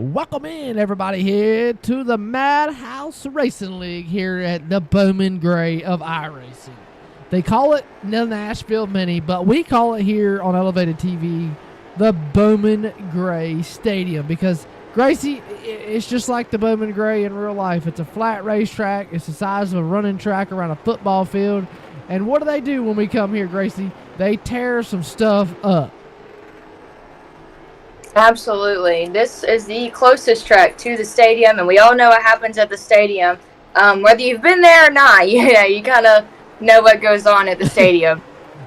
Welcome in, everybody, here to the Madhouse Racing League here at the Bowman Gray of iRacing. They call it the Nashville Mini, but we call it here on Elevated TV the Bowman Gray Stadium because, Gracie, it's just like the Bowman Gray in real life. It's a flat racetrack. It's the size of a running track around a football field. And what do when we come here, Gracie? They tear some stuff up. Absolutely. This is the closest track to the stadium, and we all know what happens at the stadium. Whether you've been there or not, you kind of know what goes on at the stadium.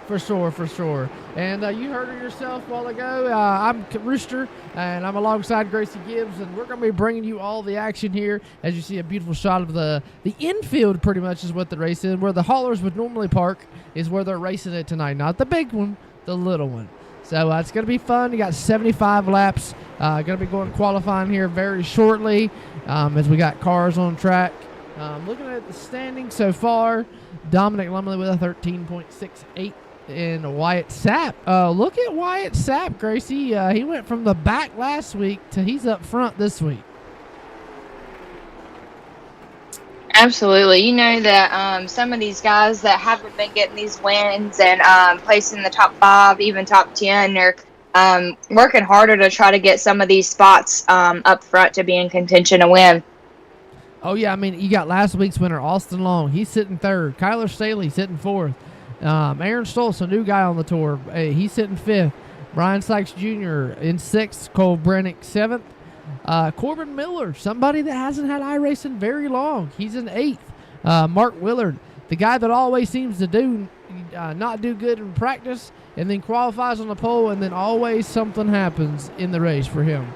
For sure. And you heard her yourself a while ago. I'm Rooster, and I'm alongside Gracie Gibbs, and we're going to be bringing you all the action here. As you see, a beautiful shot of the infield pretty much is what the race is. Where the haulers would normally park is where they're racing it tonight. Not the big one, the little one. So it's going to be fun. You got 75 laps. Going to be going qualifying here very shortly as we got cars on track. Looking at the standings so far, Dominic Lumley with a 13.68 in Wyatt Sapp. Look at Wyatt Sapp, Gracie. He went from the back last week to he's up front this week. Absolutely. You know that some of these guys that haven't been getting these wins and placing in the top 5, even top 10, are working harder to try to get some of these spots up front to be in contention to win. Oh, yeah. I mean, you got last week's winner, Austin Long. He's sitting 3rd. Kyler Staley sitting 4th. Aaron Stoltz, a new guy on the tour. He's sitting 5th. Brian Sykes Jr. in 6th. Cole Brennick 7th. Corbin Miller, somebody that hasn't had iRacing very long. He's in 8th. Mark Willard, the guy that always seems to not do good in practice and then qualifies on the pole, and then always something happens in the race for him.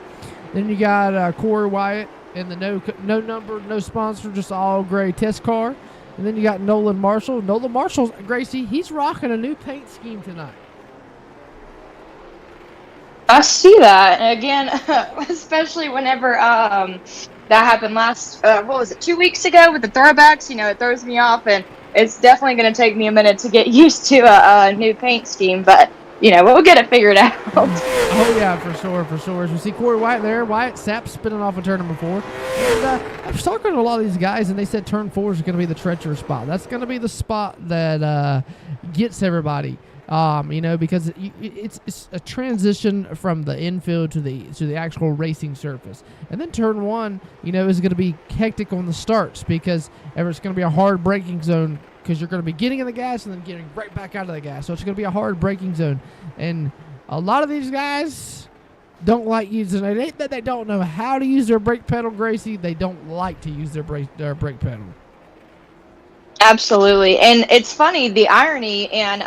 Then you got Corey Wyatt in the no number, no sponsor, just all gray test car. And then you got Nolan Marshall. Nolan Marshall, Gracie, he's rocking a new paint scheme tonight. I see that. And again, especially whenever that happened last, 2 weeks ago with the throwbacks, it throws me off, and it's definitely going to take me a minute to get used to a new paint scheme, but, we'll get it figured out. Oh, yeah, for sure. As you see Corey Wyatt there, Wyatt Sapp spinning off a turn number 4. And I was talking to a lot of these guys, and they said turn 4 is going to be the treacherous spot. That's going to be the spot that gets everybody. Because it's a transition from the infield to the actual racing surface. And then turn 1, is going to be hectic on the starts because it's going to be a hard braking zone because you're going to be getting in the gas and then getting right back out of the gas. So it's going to be a hard braking zone. And a lot of these guys don't like using it. They don't know how to use their brake pedal, Gracie. They don't like to use their brake pedal. Absolutely. And it's funny, the irony in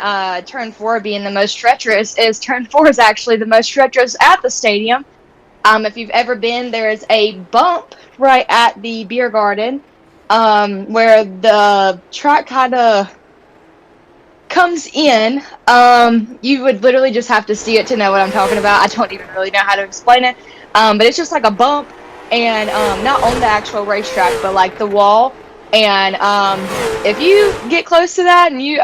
turn 4 being the most treacherous is turn 4 is actually the most treacherous at the stadium. If you've ever been, there is a bump right at the beer garden where the track kind of comes in. You would literally just have to see it to know what I'm talking about. I don't even really know how to explain it. But it's just like a bump, and not on the actual racetrack, but like the wall. And if you get close to that and you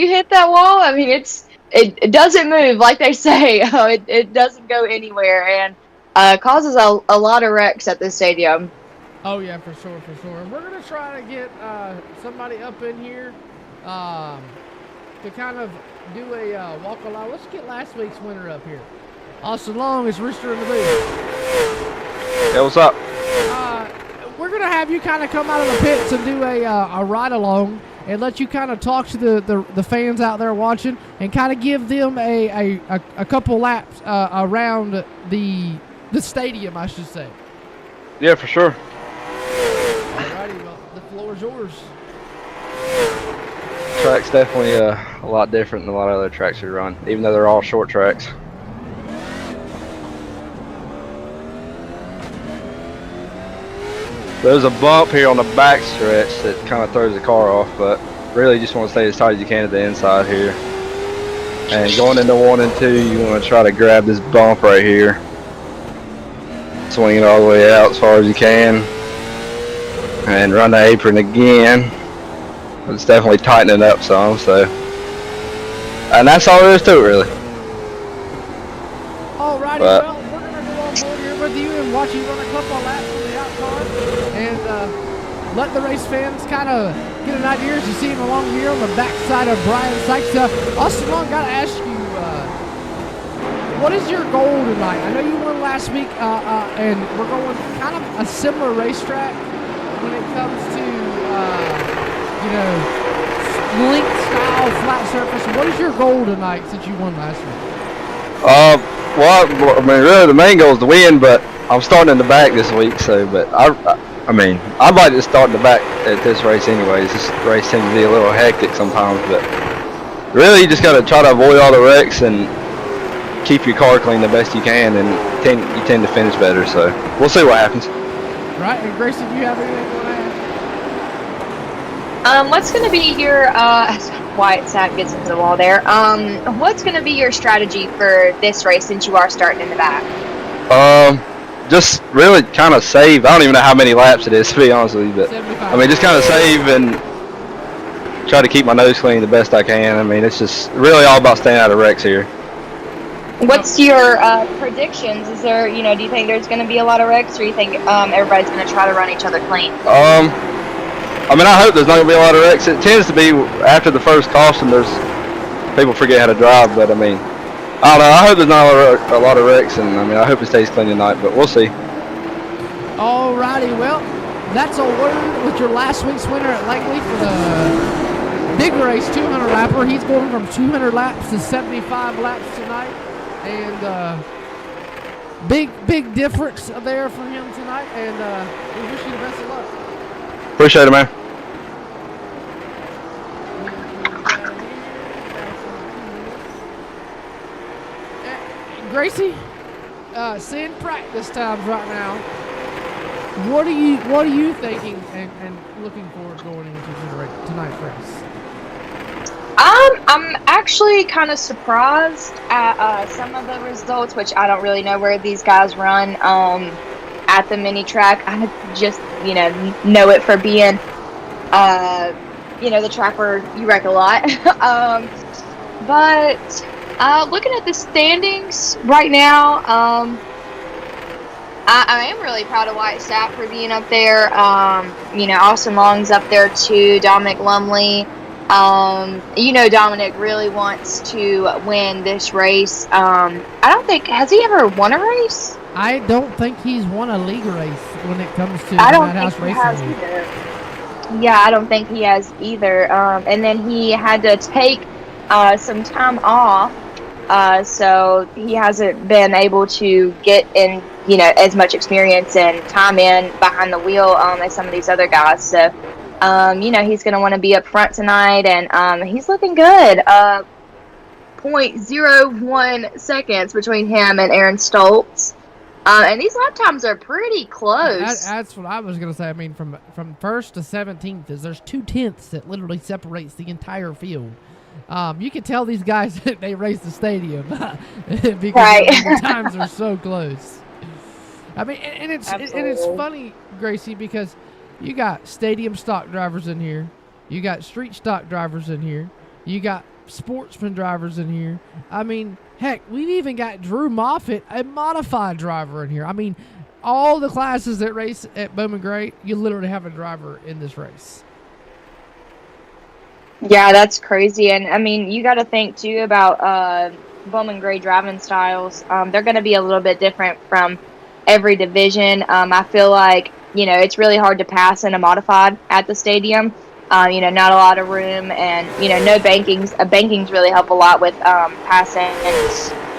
hit that wall, I mean, it doesn't move, like they say. It doesn't go anywhere, and causes a lot of wrecks at this stadium. Oh, yeah, for sure. We're going to try to get somebody up in here to kind of do a walk along. Let's get last week's winner up here. Austin Long is Rooster in the booth. Hey, what's up? We're going to have you kind of come out of the pits and do a ride-along and let you kind of talk to the fans out there watching and kind of give them a couple laps around the stadium, I should say. Yeah, for sure. Alrighty, well, the floor is yours. Track's definitely a lot different than a lot of other tracks we run, even though they're all short tracks. There's a bump here on the back stretch that kind of throws the car off, but really just want to stay as tight as you can at the inside here. And going into 1 and 2, you want to try to grab this bump right here. Swing it all the way out as far as you can. And run the apron again. It's definitely tightening up some, so. And that's all there is to it, really. Alrighty, well, we're going to go on on board here with you and watch you run a couple of laps on the out car and let the race fans kind of get an idea as you see him along here on the backside of Brian Sykes. Austin Long, got to ask you, what is your goal tonight? I know you won last week, and we're going kind of a similar racetrack when it comes to, link style flat surface. What is your goal tonight since you won last week? Well, I mean, really the main goal is to win, but I'm starting in the back this week, so, but I mean, I'd like to start in the back at this race anyways. This race tends to be a little hectic sometimes, but really you just got to try to avoid all the wrecks and keep your car clean the best you can, and you tend to finish better, so we'll see what happens. Right, and Gracie, do you have anything you want to add? What's going to be your, Wyatt Sapp gets into the wall there. What's going to be your strategy for this race since you are starting in the back? Just really kind of save. I don't even know how many laps it is, to be honest with you, but 75. I mean, just kind of save and try to keep my nose clean the best I can. I mean, it's just really all about staying out of wrecks here. What's your predictions? Is there, do you think there's going to be a lot of wrecks, or do you think everybody's going to try to run each other clean? I mean, I hope there's not going to be a lot of wrecks. It tends to be after the first caution, people forget how to drive, but I mean, I don't know. I hope there's not a lot of wrecks, and I mean, I hope it stays clean tonight, but we'll see. Alrighty, well, that's a word with your last week's winner at Langley for the big race 200 lapper. He's going from 200 laps to 75 laps tonight, and big difference there for him tonight, and we wish you the best of luck. Appreciate it, man. Gracie, seeing practice times right now, what are you thinking and looking forward to going into tonight's race? I'm actually kind of surprised at some of the results, which I don't really know where these guys run at the mini track. I just know it for being the track where you wreck a lot. But looking at the standings right now, I am really proud of Wyatt Sapp for being up there. Austin Long's up there too. Dominic Lumley. Dominic really wants to win this race. I don't think, has he ever won a race? I don't think he's won a league race when it comes to the Madhouse Racing League. Yeah, I don't think he has either. And then he had to take some time off, so he hasn't been able to get in, as much experience and time in behind the wheel as some of these other guys. So, he's going to want to be up front tonight, and he's looking good. 0.01 seconds between him and Aaron Stoltz. And these lap times are pretty close. That's what I was going to say. I mean, from first to 17th, there's 2/10 that literally separates the entire field. You can tell these guys that they race the stadium because right. The times are so close. I mean, and it's funny, Gracie, because you got stadium stock drivers in here, you got street stock drivers in here, you got sportsman drivers in here. I mean, heck, we've even got Drew Moffitt, a modified driver, in here. I mean, all the classes that race at Bowman Gray, you literally have a driver in this race. Yeah, that's crazy. And I mean, you got to think too about Bowman Gray driving styles. They're going to be a little bit different from every division. I feel like, it's really hard to pass in a modified at the stadium. Not a lot of room, and no bankings. Bankings really help a lot with passing,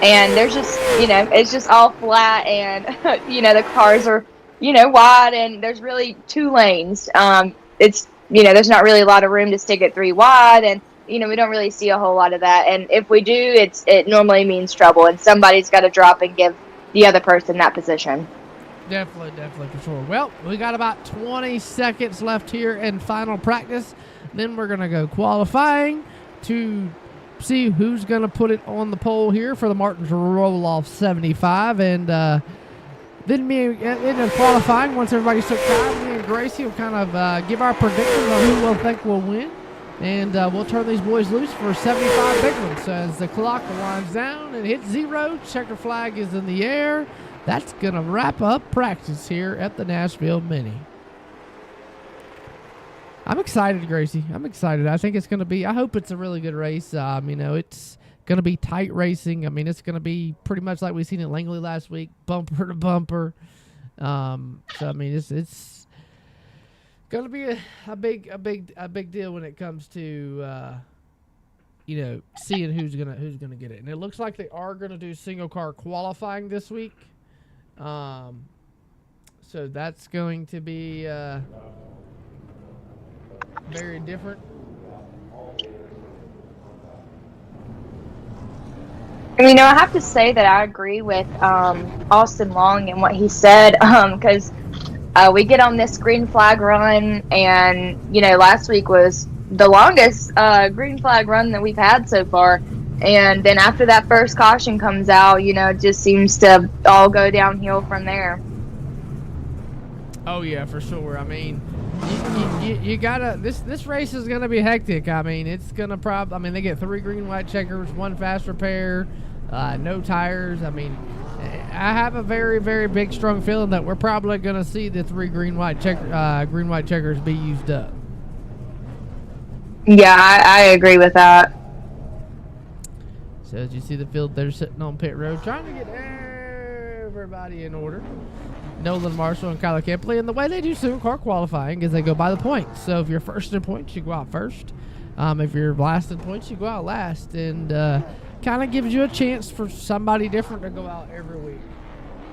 and there's just it's just all flat, and the cars are wide, and there's really 2 lanes. It's there's not really a lot of room to stick it 3 wide, and we don't really see a whole lot of that. And if we do, it normally means trouble, and somebody's got to drop and give the other person that position. Definitely, for sure. Well, we got about 20 seconds left here in final practice. Then we're going to go qualifying to see who's going to put it on the pole here for the Martins roll-off 75. And then in qualifying, once everybody's took time, me and Gracie will kind of give our predictions on who we'll think will win. And we'll turn these boys loose for 75 big ones. So as the clock winds down and hits 0, checker flag is in the air. that's going to wrap up practice here at the Nashville Mini. I'm excited, Gracie. I'm excited. I think it's going to be, I hope it's a really good race. It's going to be tight racing. I mean, it's going to be pretty much like we seen in Langley last week, bumper to bumper. It's going to be a big deal when it comes to, seeing who's gonna get it. And it looks like they are going to do single car qualifying this week. So that's going to be very different. And, I have to say that I agree with Austin Long and what he said, because we get on this green flag run, and, last week was the longest green flag run that we've had so far. And then after that first caution comes out, it just seems to all go downhill from there. Oh, yeah, for sure. I mean, you gotta, this race is gonna be hectic. I mean, it's gonna they get 3 green, white checkers, 1 fast repair, no tires. I mean, I have a very, very big, strong feeling that we're probably gonna see the 3 green, white checkers be used up. Yeah, I agree with that. So as you see the field, they're sitting on pit road trying to get everybody in order. Nolan Marshall and Kyler Kempley, and the way they do single car qualifying is they go by the points. So if you're first in points, you go out first. If you're last in points, you go out last, and kind of gives you a chance for somebody different to go out every week.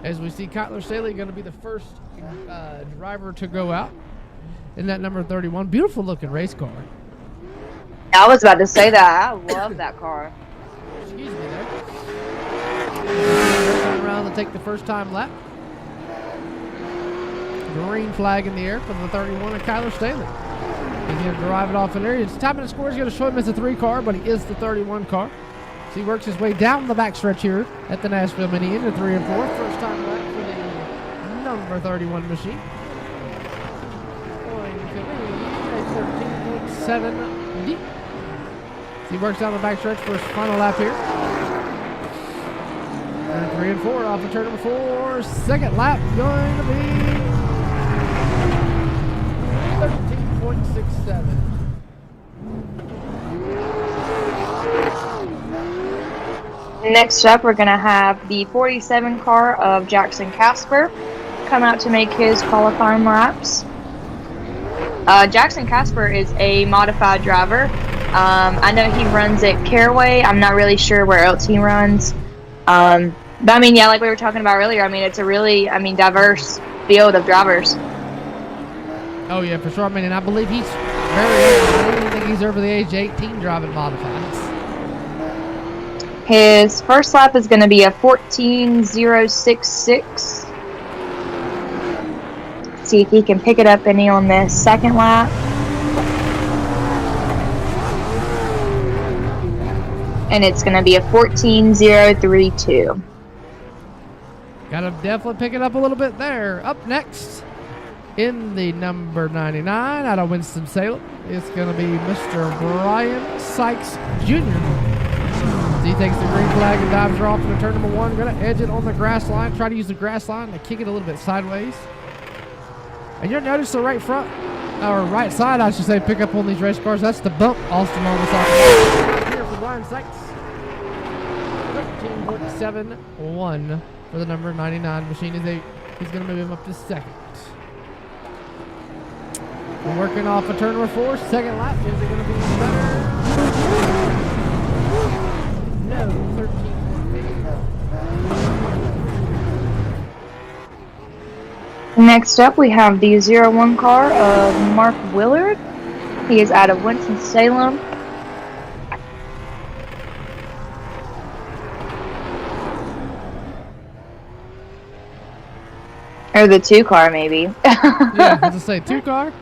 As we see, Kyler Staley going to be the first driver to go out in that number 31. Beautiful looking race car. I was about to say that. I love that car. Excuse me there. Turn around to take the first time lap. Green flag in the air for the 31 of Kyler Staley. He's going to drive it off in there. His time and score is going to show him as a 3 car, but he is the 31 car. So he works his way down the backstretch here at the Nashville Mini into 3 and 4. First time lap for the number 31 machine. Going to be a 13.7 deep. So he works down the backstretch for his final lap here. And 3 and 4 off of turn number 4. Second lap going to be 13.67. Next up, we're going to have the 47 car of Jackson Casper come out to make his qualifying laps. Jackson Casper is a modified driver. I know he runs at Caraway. I'm not really sure where else he runs. But like we were talking about earlier, it's a really, diverse field of drivers. Oh, yeah, for sure. And I believe he's very young. I don't even think he's over the age of 18 driving modifieds. His first lap is going to be a 14.066. See if he can pick it up any on this second lap. And it's going to be a 14.032. Got to definitely pick it up a little bit there. Up next, in the number 99 out of Winston-Salem, it's going to be Mr. Brian Sykes Jr. He takes the green flag and dives her off into turn number 1. Going to edge it on the grass line. Try to use the grass line to kick it a little bit sideways. And you'll notice the right front, or right side, I should say, pick up on these race cars. That's the bump Austin on the side. Here for Brian Sykes. 13.71 for the number 99 machine. He's going to move him up to second. We're working off of turn number 4. Second lap. Is it going to be better? No, 13.8. Next up, we have the 01 car of Mark Willard. He is out of Winston-Salem. Or the 2 car, maybe. Yeah, as I say, 2 car.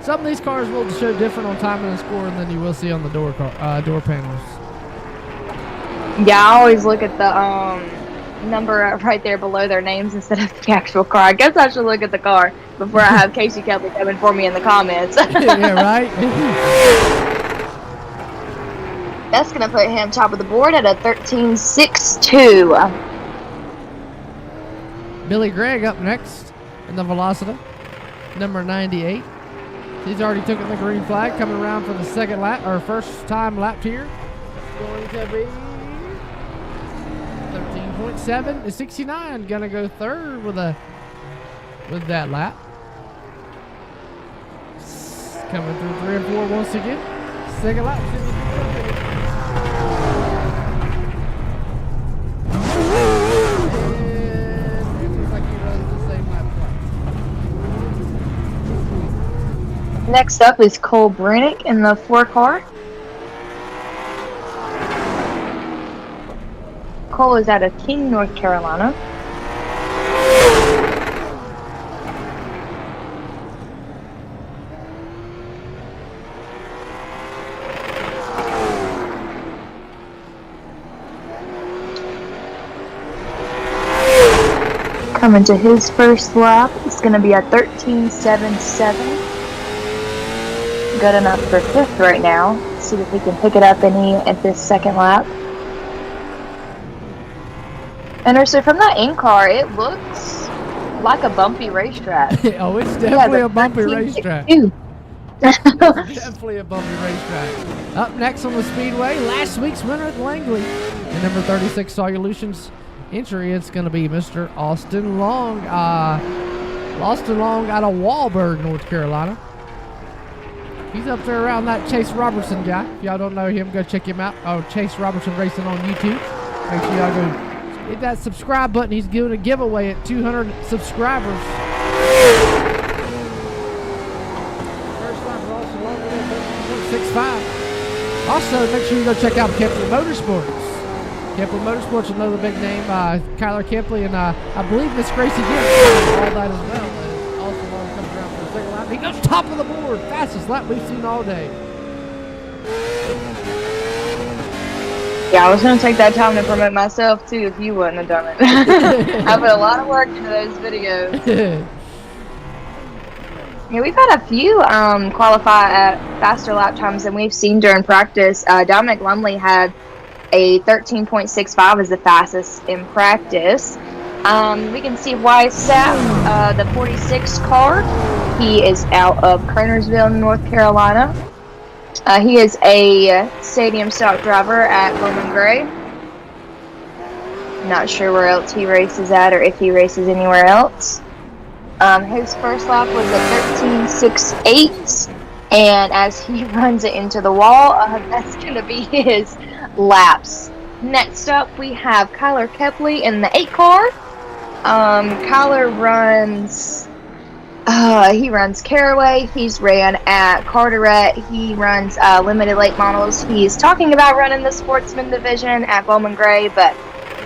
Some of these cars will show different on timing and scoring than you will see on the door panels. Yeah, I always look at the number right there below their names instead of the actual car. I guess I should look at the car before I have Casey Kelly coming for me in the comments. Yeah, right? That's going to put him top of the board at a 13.62. Billy Gregg up next in the Velocity, number 98. He's already taken the green flag, coming around for the second lap, or first time lap here. Going to be 13.7 to 69. Gonna go third with that lap. Coming through 3 and 4 once again. Second lap. Next up is Cole Brannick in the 4 car. Cole is out of King, North Carolina. Coming to his first lap, it's going to be a 13.77. Good enough for 5th right now. See if he can pick it up any at this second lap. And so from that in-car, it looks like a bumpy racetrack. Oh, it's definitely a bumpy racetrack. Definitely a bumpy racetrack. Up next on the speedway, last week's winner at Langley. And number 36 Solutions entry, it's going to be Mr. Austin Long. Austin Long out of Walburg, North Carolina. He's up there around that Chase Robertson guy. If y'all don't know him, go check him out. Oh, Chase Robertson Racing on YouTube. Make sure y'all go hit that subscribe button. He's doing a giveaway at 200 subscribers. First lap is also long with 13.65. Also, make sure you go check out Kempley Motorsports. Kempley Motorsports, another big name. Kyler Kempley and I believe Miss Gracie Gibbs all that as well. Also long comes around for the second lap. He goes top of the board. Fastest lap we've seen all day. Yeah, I was going to take that time to promote myself too if you wouldn't have done it. I put a lot of work into those videos. Yeah, we've had a few qualify at faster lap times than we've seen during practice. Dominic Lumley had a 13.65 as the fastest in practice. We can see Wise Sapp, the 46 car. He is out of Kernersville, North Carolina. He is a stadium stock driver at Bowman Gray. Not sure where else he races at or if he races anywhere else. His first lap was a 13.68, and as he runs it into the wall, that's going to be his laps. Next up, we have Kyler Kepley in the 8 car. Kyler runs Caraway. He's ran at Carteret. He runs limited late models. He's talking about running the sportsman division at Bowman Gray, but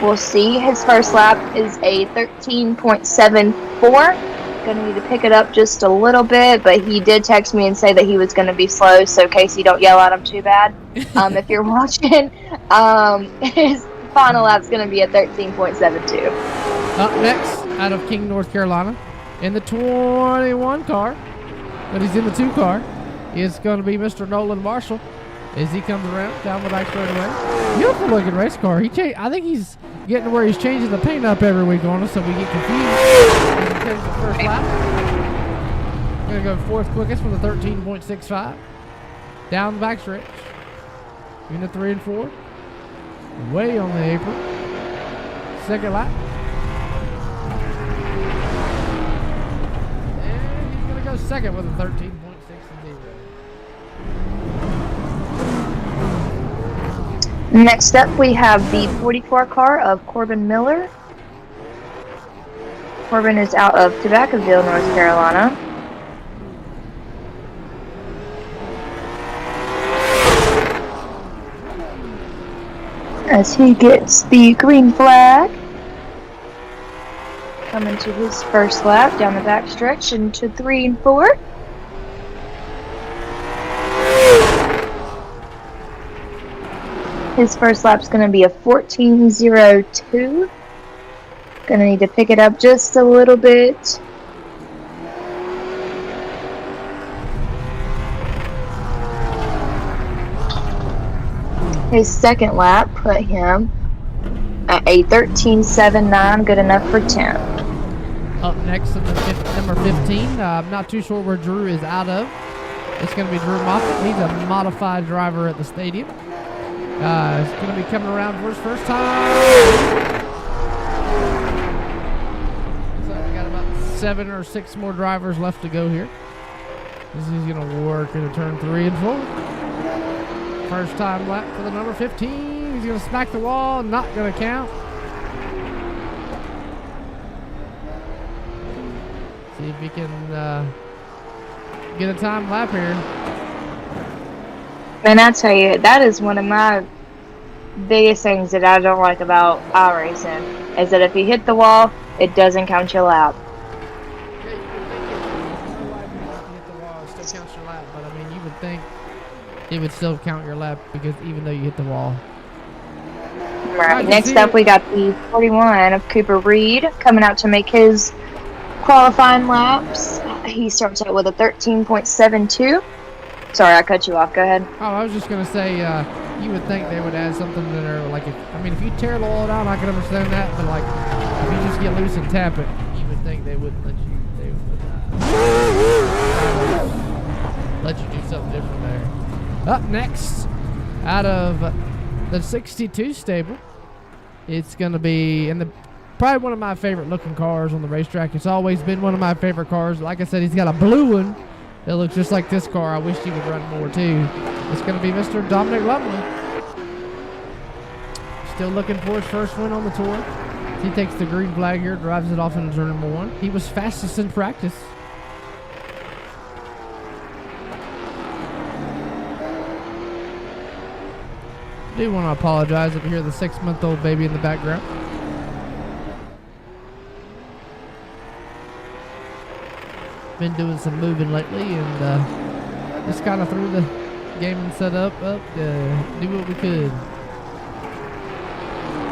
we'll see. His first lap is a 13.74. Gonna need to pick it up just a little bit, but he did text me and say that he was gonna be slow, so Casey, don't yell at him too bad. If you're watching, his final lap's gonna be a 13.72. Up next, out of King, North Carolina, in the 21 car, but he's in the 2 car, is going to be Mr. Nolan Marshall as he comes around down the back straightaway. Beautiful looking race car. I think he's getting to where he's changing the paint up every week on us, so we get confused. He takes the first lap. Going to go 4th quickest with a 13.65. Down the back stretch. In the 3 and 4. Way on the apron. Second lap. Second with a 13.60. Next up, we have the 44 car of Corbin Miller. Corbin is out of Tobaccoville, North Carolina. As he gets the green flag. Coming to his first lap down the back stretch into 3 and 4. His first lap's going to be a 14.02. Gonna need to pick it up just a little bit. His second lap put him at a 13.79, good enough for 10th. Up next in the number 15. I'm not too sure where Drew is out of. It's going to be Drew Moffitt. He's a modified driver at the stadium. He's going to be coming around for his first time. So we got about 7 or 6 more drivers left to go here. He's going to work into turn 3 and 4. First time lap for the number 15. He's going to smack the wall. Not going to count. See if he can get a time lap here. And I tell you, that is one of my biggest things that I don't like about iRacing, is that if you hit the wall, it doesn't count your lap. Yeah, you would think if you hit the wall, it still counts your lap. But I mean, you would think it would still count your lap because even though you hit the wall. Right. Next up, we got the 41 of Cooper Reed coming out to make his qualifying laps. He starts out with a 13.72. Sorry, I cut you off. Go ahead. Oh, I was just gonna say, you would think they would add something that are like, if you tear the wall down, I can understand that, but like, if you just get loose and tap it, you would think they wouldn't let you. They would let you do something different there. Up next, out of the 62 stable, it's gonna be in the. Probably one of my favorite looking cars on the racetrack. It's always been one of my favorite cars. Like I said, he's got a blue one that looks just like this car. I wish he would run more too. It's going to be Mr. Dominic Lumley. Still looking for his first win on the tour. He takes the green flag here, drives it off into turn number 1. He was fastest in practice. I do want to apologize if you hear the 6-month-old baby in the background. Been doing some moving lately and just kind of threw the gaming setup up to do what we could.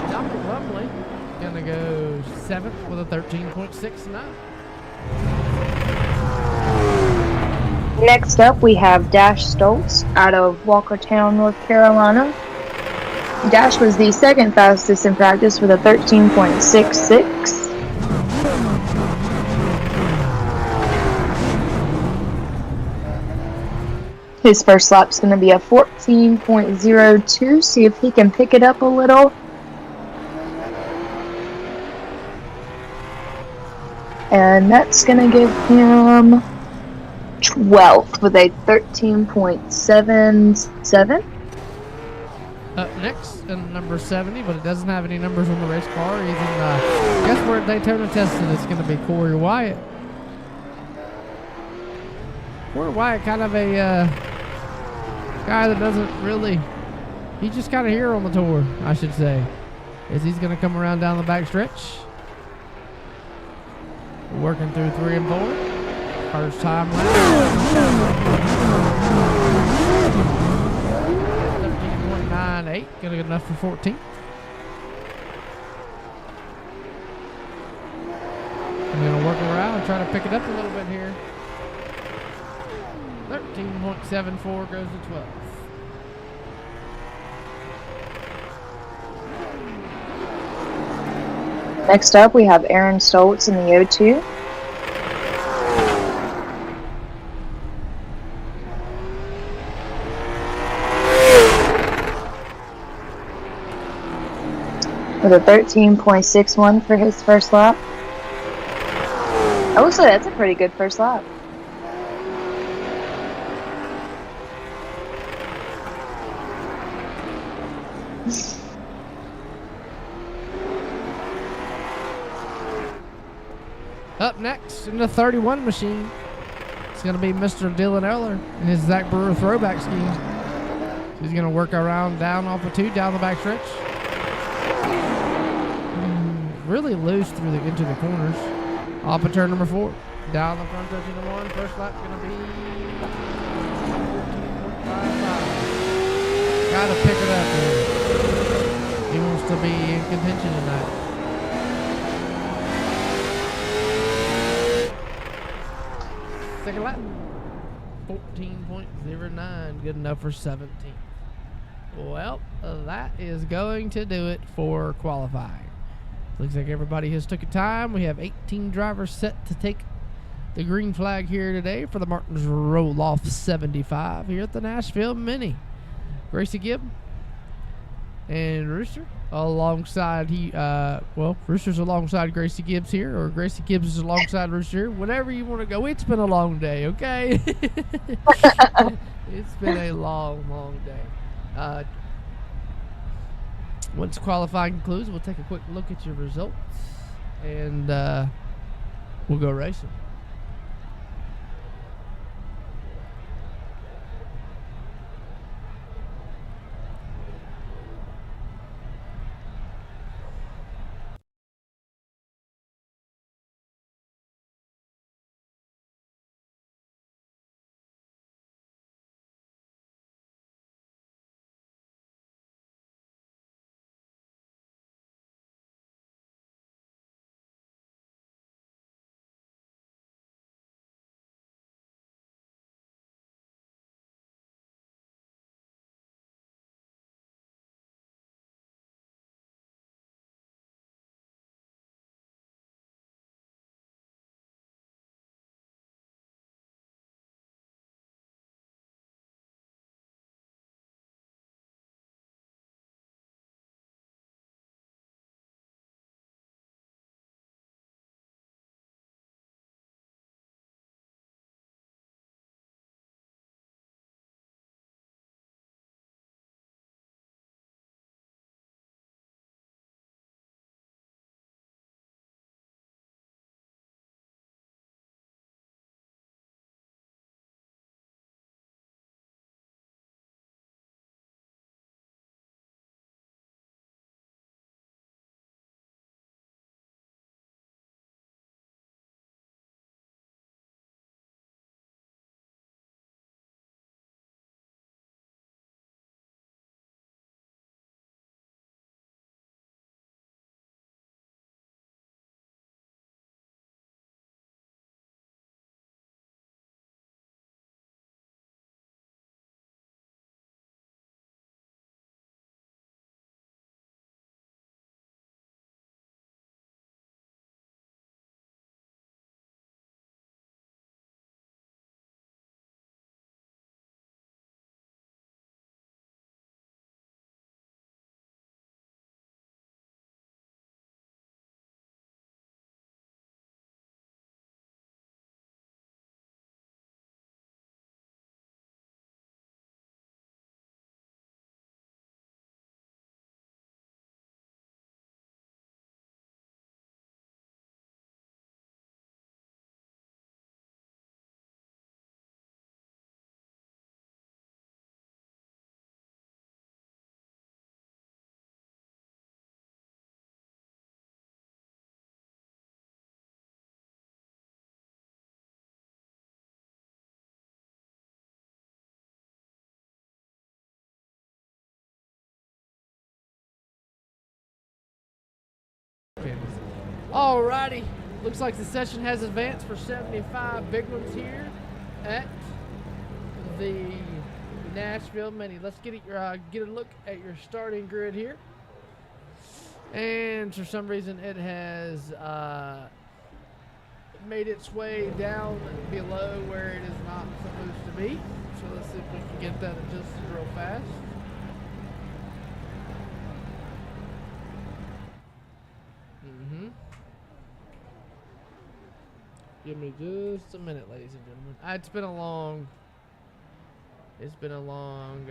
Dominic Lumley gonna go 7th with a 13.69. Next up, we have Dash Stoltz out of Walkertown, North Carolina. Dash was the 2nd fastest in practice with a 13.66. His first lap's going to be a 14.02. See if he can pick it up a little. And that's going to give him 12th with a 13.77. Up next, in number 70, but it doesn't have any numbers on the race car. He's in, guess where Daytona tested, it's going to be Corey Wyatt. Corey Wyatt, kind of a guy that doesn't really, he's just kind of here on the tour, I should say. As he's going to come around down the back stretch. Working through 3 and 4. First time lap. 13.98, gonna get enough for 14. I'm gonna work around and try to pick it up a little bit here. 13.74 goes to 12. Next up, we have Aaron Stoltz in the O2. With a 13.61 for his first lap. I will say that's a pretty good first lap. Up next in the 31 machine, it's going to be Mr. Dylan Eller in his Zach Brewer throwback scheme. He's going to work around down off of 2, down the back stretch. Really loose through into the corners. Off of turn number 4. Down the front stretch into 1. First lap going to be 14.55. Got to pick it up here. He wants to be in contention tonight. Second lap. 14.09. Good enough for 17. Well, that is going to do it for qualifying. Looks like everybody has took a time. We have 18 drivers set to take the green flag here today for the Martins Roll-Off 75 here at the Nashville Mini. Gracie Gibb and Rooster alongside Rooster's alongside Gracie Gibbs here, or Gracie Gibbs is alongside Rooster here. Whatever you want to go. It's been a long day, okay? It's been a long day. Once qualifying concludes, we'll take a quick look at your results, and we'll go racing. Alrighty, looks like the session has advanced for 75 big ones here at the Nashville Mini. Let's get a look at your starting grid here. And for some reason it has made its way down below where it is not supposed to be. So let's see if we can get that adjusted real fast. Give me just a minute, ladies and gentlemen. It's been a long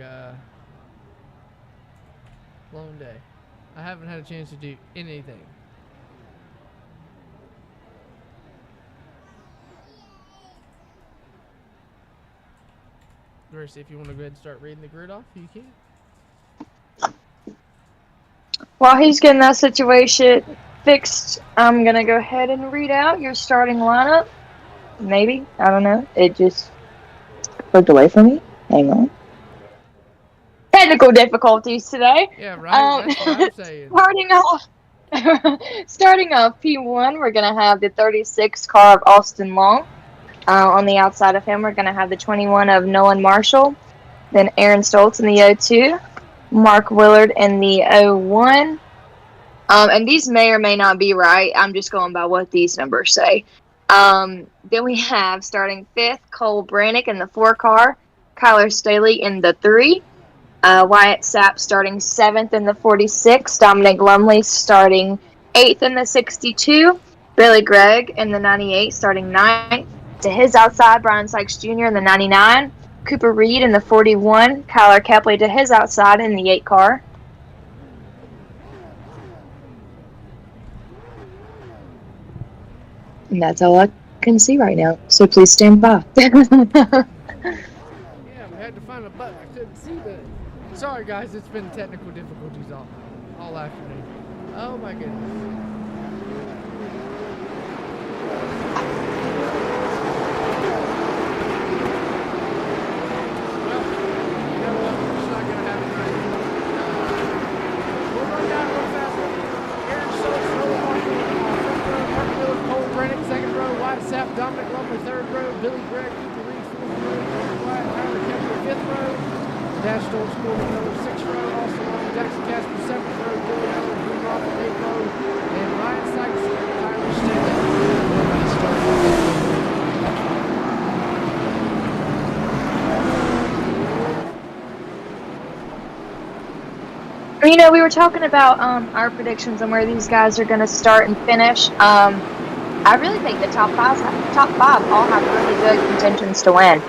day. I haven't had a chance to do anything. Gracie, if you want to go ahead and start reading the grid off, you can. While he's getting that situation fixed, I'm going to go ahead and read out your starting lineup. Maybe. I don't know. It just clicked away from me. Hang on. Technical difficulties today. Yeah, right. That's what I'm saying. Starting off P1, we're going to have the 36 car of Austin Long. On the outside of him, we're going to have the 21 of Nolan Marshall. Then Aaron Stoltz in the 02. Mark Willard in the 01. And these may or may not be right. I'm just going by what these numbers say. Then we have starting 5th, Cole Brannick in the 4 car, Kyler Staley in the 3, Wyatt Sapp starting 7th in the 46, Dominic Lumley starting 8th in the 62, Billy Gregg in the 98 starting 9th. To his outside, Brian Sykes Jr. in the 99, Cooper Reed in the 41, Kyler Kepley to his outside in the 8 car. And that's all I can see right now, so please stand by. Yeah, we had to find a button. I couldn't see that. Sorry, guys, it's been technical difficulties all afternoon. Oh my goodness. Well, you know what? We're just not gonna have it right. We'll run down real fast. Aaron Schultz, Noah Marshall, front row, Mark Miller, Cole Brannick, second row, Wyatt Sapp, Dominic Lumley, third row, Billy Gregg, Cooper Reed, fourth row, Wyatt Tyler Kemper, fifth row, Dash Stoltz, Gordon Miller, sixth row, Austin Long, Jackson Casper, seventh row, Billy Allen, Green Roth, eighth row, and Ryan Sykes, Tyler Staley. You know, we were talking about our predictions on where these guys are going to start and finish. I really think the top five all have really good contentions to win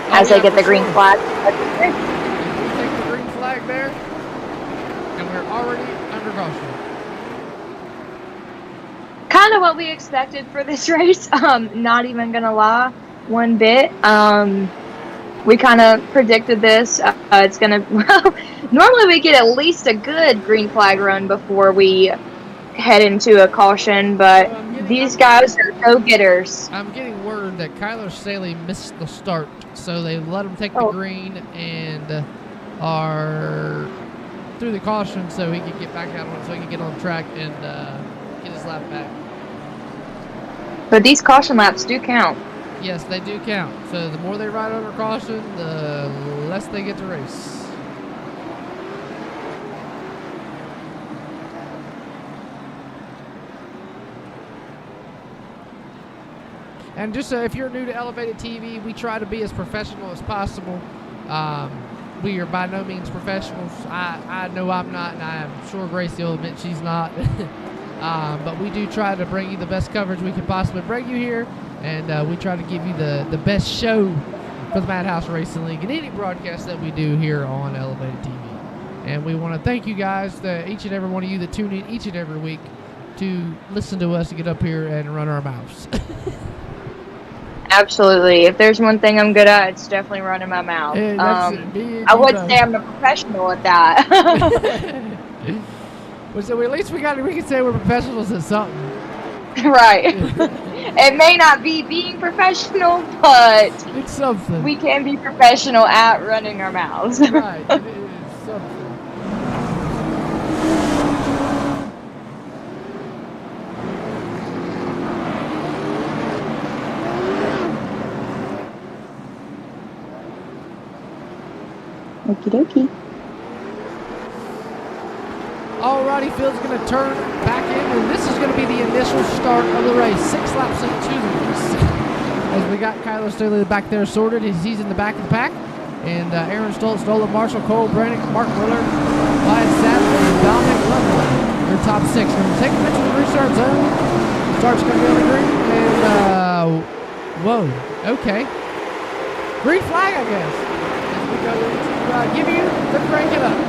as they get the green flag. We take the green flag there, and we're already under caution. Kind of what we expected for this race. Not even going to lie, one bit. We kind of predicted this. It's going to, well, normally we get at least a good green flag run before we head into a caution, but these guys are go-getters. I'm getting word that Kyler Staley missed the start, so they let him take the green and are through the caution so he can get back out on it, so he can get on track and get his lap back. But these caution laps do count. Yes, they do count. So the more they ride over caution, the less they get to race. And just if you're new to Elevated TV, we try to be as professional as possible. We are by no means professionals. I know I'm not, and I am sure Gracie will admit she's not. But we do try to bring you the best coverage we can possibly bring you here. And we try to give you the best show for the Madhouse Racing League and any broadcast that we do here on Elevated TV. And we want to thank you guys, each and every one of you that tune in each and every week to listen to us and get up here and run our mouths. Absolutely. If there's one thing I'm good at, it's definitely running my mouth. I would say I'm a professional at that. Well, so at least we can say we're professionals at something. Right. It may not be being professional, but it's something. We can be professional at running our mouths. Right. It is something. Okie dokie. Alrighty, Phil's going to turn back in, and this is going to be the initial start of the race. 6 laps into the race. As we got Kyler Staley back there sorted, he's in the back of the pack. And Aaron Stoltz, Nolan Marshall, Cole Brannick, Mark Miller, Wyatt Sapp, and Dominic Lumley. Your top 6. We're going to take them into the restart zone. Start's going to be on the green. And, whoa, okay. Green flag, I guess. As we go to give you the crank it up.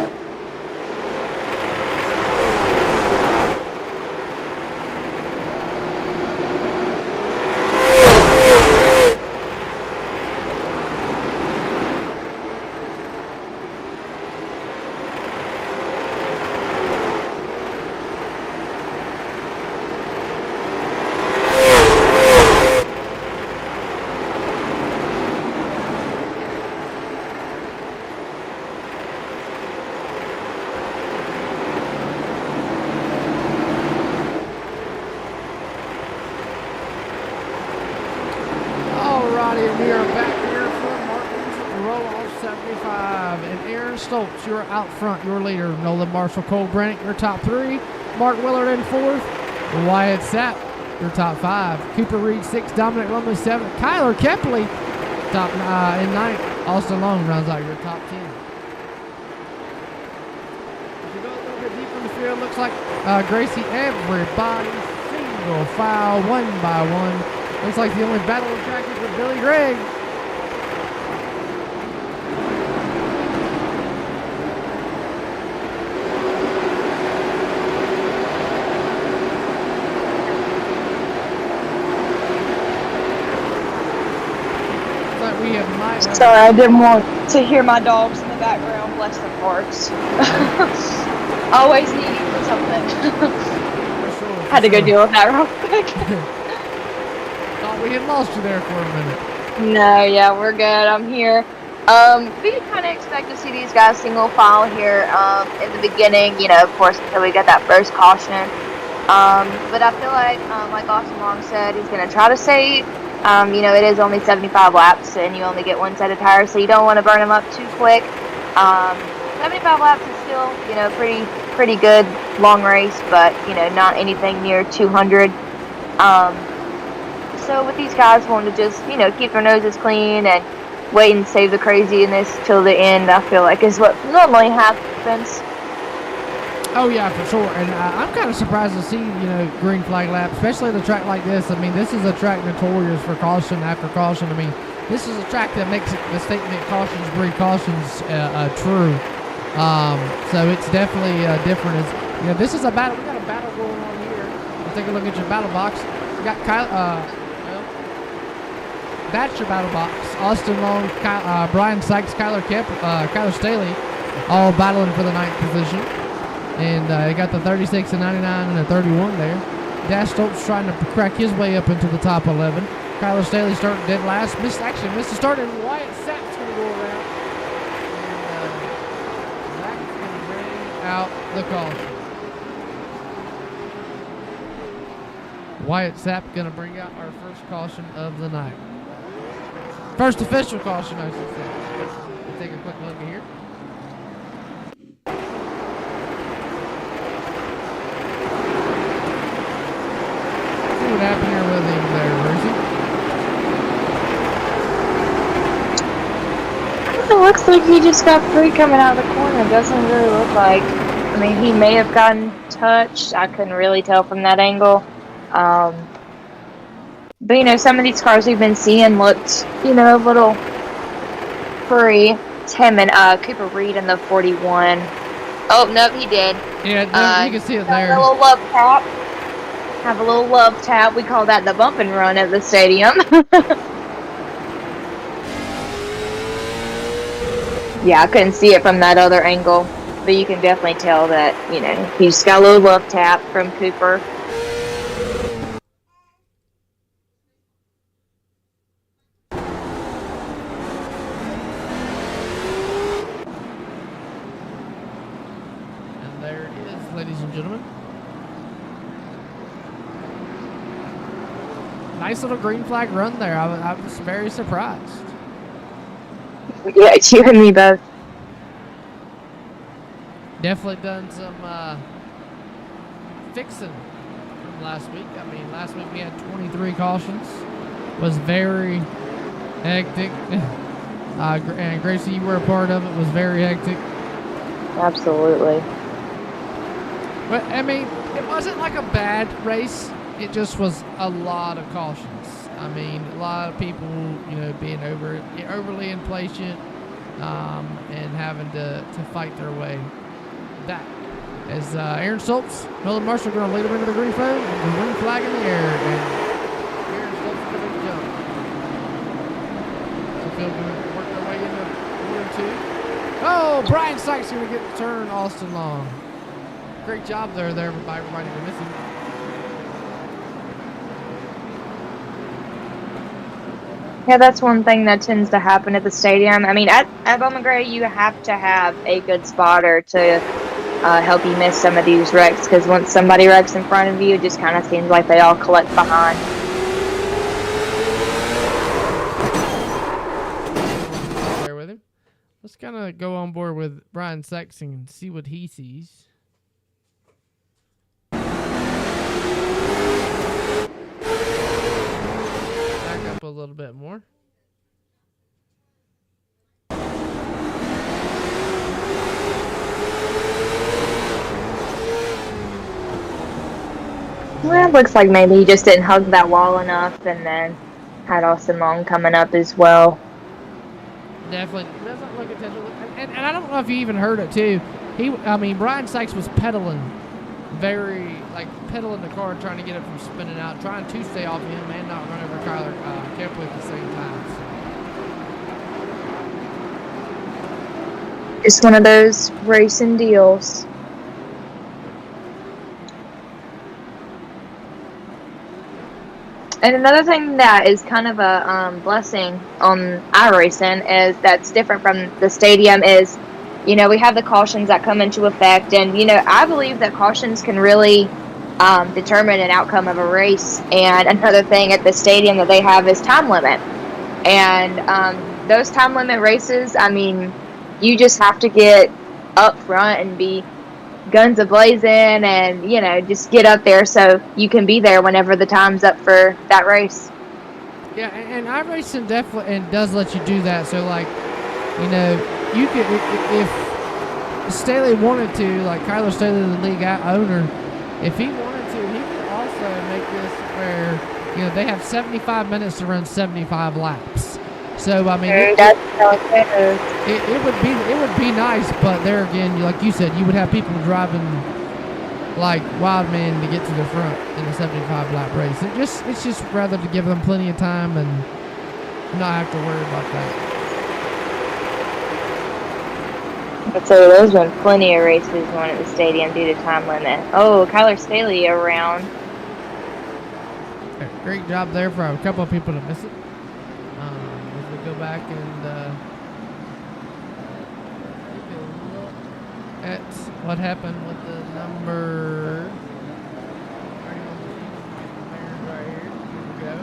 We are back here for Martin's roll-off 75. And Aaron Stoltz, you're out front, your leader. Nolan Marshall, Cole Brannick, your top 3. Mark Willard in 4th. Wyatt Sapp, your top 5. Cooper Reed 6th. Dominic Lumley 7th. Kyler Kepley top in 9th. Austin Long rounds out your top 10. If you go a little bit deeper in the field, looks like Gracie, everybody single file, one by one. Looks like the only battle of track is with Billy Gregg. Sorry, I didn't want to hear my dogs in the background. Bless their hearts. Always needing for something. Had to go deal with that real quick. Thought we had lost you there for a minute. No, yeah, we're good. I'm here. We kind of expect to see these guys single file here in the beginning, of course, until we get that first caution. But I feel like Austin Long said, he's going to try to save. It is only 75 laps, and you only get one set of tires, so you don't want to burn them up too quick. 75 laps is still, pretty good long race, but, not anything near 200. So with these guys wanting to just, keep their noses clean and wait and save the craziness till the end, I feel like is what normally happens. Oh, yeah, for sure. And I'm kind of surprised to see, green flag lap, especially at a track like this. I mean, this is a track notorious for caution after caution. I mean, this is a track that makes the statement cautions breed cautions true. So it's definitely different. This is a battle. We got a battle going on here. Let's take a look at your battle box. You got that's your battle box. Austin Long, Brian Sykes, Kyler Staley, all battling for the 9th position. And you got the 36 and 99 and a 31 there. Dash Stoltz trying to crack his way up into the top 11. Kyler Staley starting dead last. Missed the start, and Wyatt Sapp's going to go around. And Zach's going to bring out the caution. Wyatt Sapp going to bring out our first caution of the night. First official caution, I should say. Let's take a quick look here. What happened here with him there, Brucey? It looks like he just got free coming out of the corner. It doesn't really look like. I mean, he may have gotten touched. I couldn't really tell from that angle. But, some of these cars we've been seeing looked, a little free. It's him and Cooper Reed in the 41. Oh, no, he did. Yeah, you can see it there. A little love tap. Have a little love tap. We call that the bump and run at the stadium. Yeah, I couldn't see it from that other angle, but you can definitely tell that, he just got a little love tap from Cooper. And there it is, ladies and gentlemen. Nice little green flag run there. I was very surprised. Yeah, you and me both. Definitely done some fixing from last week. I mean, last week we had 23 cautions. Was very hectic. And Gracie, you were a part of it. Was very hectic. Absolutely. But I mean, it wasn't like a bad race. It just was a lot of cautions. I mean, a lot of people, being overly impatient and having to fight their way back. As Aaron Stoltz, Nolan Marshall are going to lead him into the green flag, the green flag in the air, and Aaron Stoltz is going to jump. So Phil going to work their way into 1 and 2. Oh, Brian Sykes going to get the turn, Austin Long. Great job there by everybody for missing. Yeah, that's one thing that tends to happen at the stadium. I mean, at Bowman Gray, you have to have a good spotter to help you miss some of these wrecks, because once somebody wrecks in front of you, it just kind of seems like they all collect behind. There with him. Let's kind of go on board with Brian Sexton and see what he sees. little bit more. Well, it looks like maybe he just didn't hug that wall enough, and then had Austin Long coming up as well. Definitely doesn't look intentional. And I don't know if you even heard it too. Brian Sykes was pedaling, pedaling the car, trying to get it from spinning out, trying to stay off him and not run over Kyler Kempley at the same time. So. Just one of those racing deals. And another thing that is kind of a blessing on iRacing is that's different from the stadium is, we have the cautions that come into effect. And, I believe that cautions can really determine an outcome of a race. And another thing at the stadium that they have is time limit. And those time limit races, you just have to get up front and be guns a-blazing and, just get up there so you can be there whenever the time's up for that race. Yeah, and iRacing definitely does let you do that. So, you could, if Staley wanted to, like Kyler Staley, the league owner, if he wanted to, he could also make this where, they have 75 minutes to run 75 laps. So that's how it would be nice, but there again, like you said, you would have people driving like wild men to get to the front in a 75 lap race. It's just rather to give them plenty of time and not have to worry about that. I'd say there's been plenty of races won at the stadium due to time limit. Oh, Kyler Staley around. Great job there for a couple of people to miss it. Go back and take a look at what happened with the number. Right here. Here we go.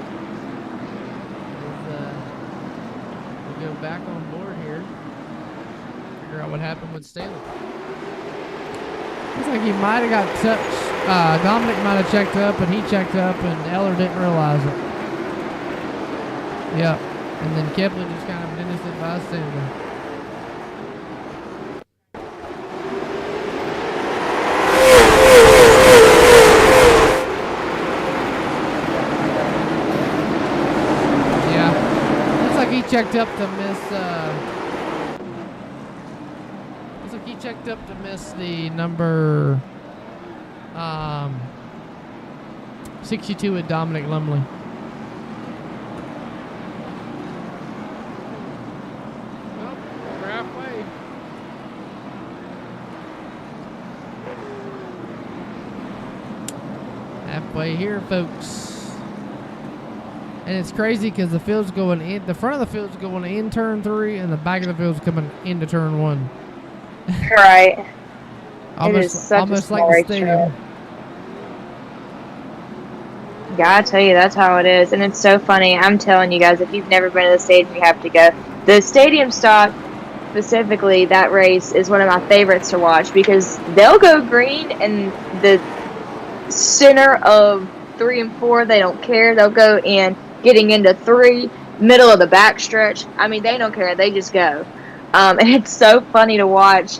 We'll go back on board here. Figure out what happened with Staley. Looks like he might have got touched. Dominic might have checked up, and he checked up, and Eller didn't realize it. Yep. And then Kepler just kind of an innocent bystander. Yeah. Looks like he checked up to miss, looks like he checked up to miss the number, 62 with Dominic Lumley. Halfway here, folks. And it's crazy because the field's going in, the front of the field's going in turn 3, and the back of the field's coming into turn 1. Right. almost like the stadium. Yeah, I tell you, that's how it is. And it's so funny. I'm telling you guys, if you've never been to the stadium, you have to go. The stadium stock, specifically, that race is one of my favorites to watch because they'll go green and the center of 3 and 4, they don't care. They'll go in getting into 3, middle of the backstretch. They don't care. They just go. And it's so funny to watch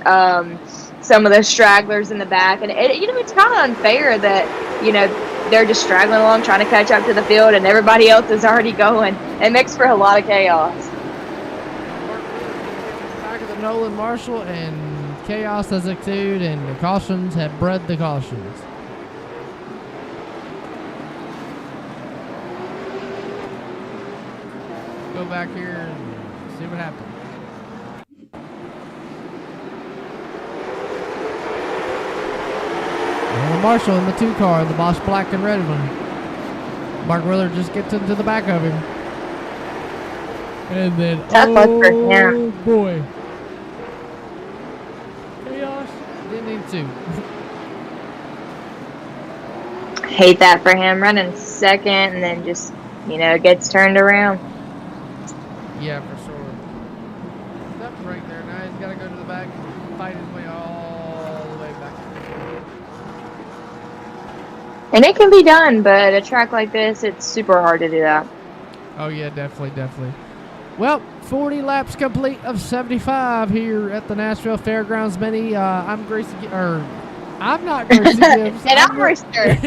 some of the stragglers in the back. And, it's kind of unfair that, they're just straggling along trying to catch up to the field and everybody else is already going. It makes for a lot of chaos. Back of the Nolan Marshall, and chaos has ensued, and the cautions have bred the cautions. Go back here and see what happens. Marshall in the 2 car, the Bosch black and red one. Mark Willard just gets into the back of him. And then, oh boy. Chaos didn't ensue. Hate that for him, running second and then just, gets turned around. Yeah, for sure. That's right there. Now he's got to go to the back and fight his way all the way back. And it can be done, but a track like this, it's super hard to do that. Oh, yeah, definitely. Well, 40 laps complete of 75 here at the Nashville Fairgrounds Mini. I'm Gracie, I'm not Gracie Gibbs. And I'm Rooster.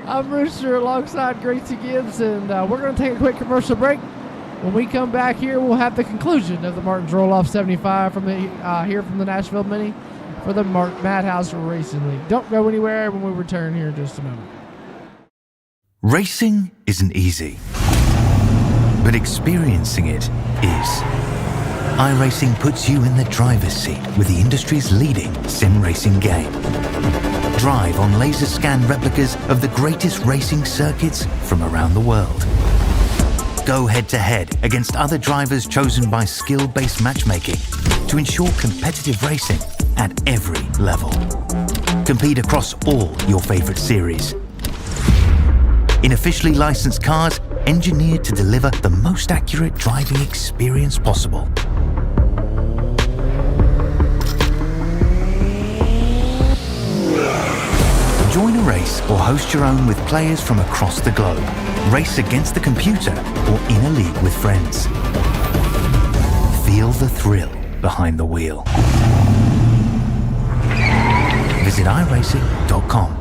I'm Rooster alongside Gracie Gibbs, and we're going to take a quick commercial break. When we come back here, we'll have the conclusion of the Martin's Roll-Off 75 from the here from the Nashville Mini for the Madhouse Racing League. Don't go anywhere when we return here in just a moment. Racing isn't easy, but experiencing it is. iRacing puts you in the driver's seat with the industry's leading sim racing game. Drive on laser scan replicas of the greatest racing circuits from around the world. Go head-to-head against other drivers chosen by skill-based matchmaking to ensure competitive racing at every level. Compete across all your favorite series. In officially licensed cars, engineered to deliver the most accurate driving experience possible. Join a race or host your own with players from across the globe. Race against the computer or in a league with friends. Feel the thrill behind the wheel. Visit IRACING.com.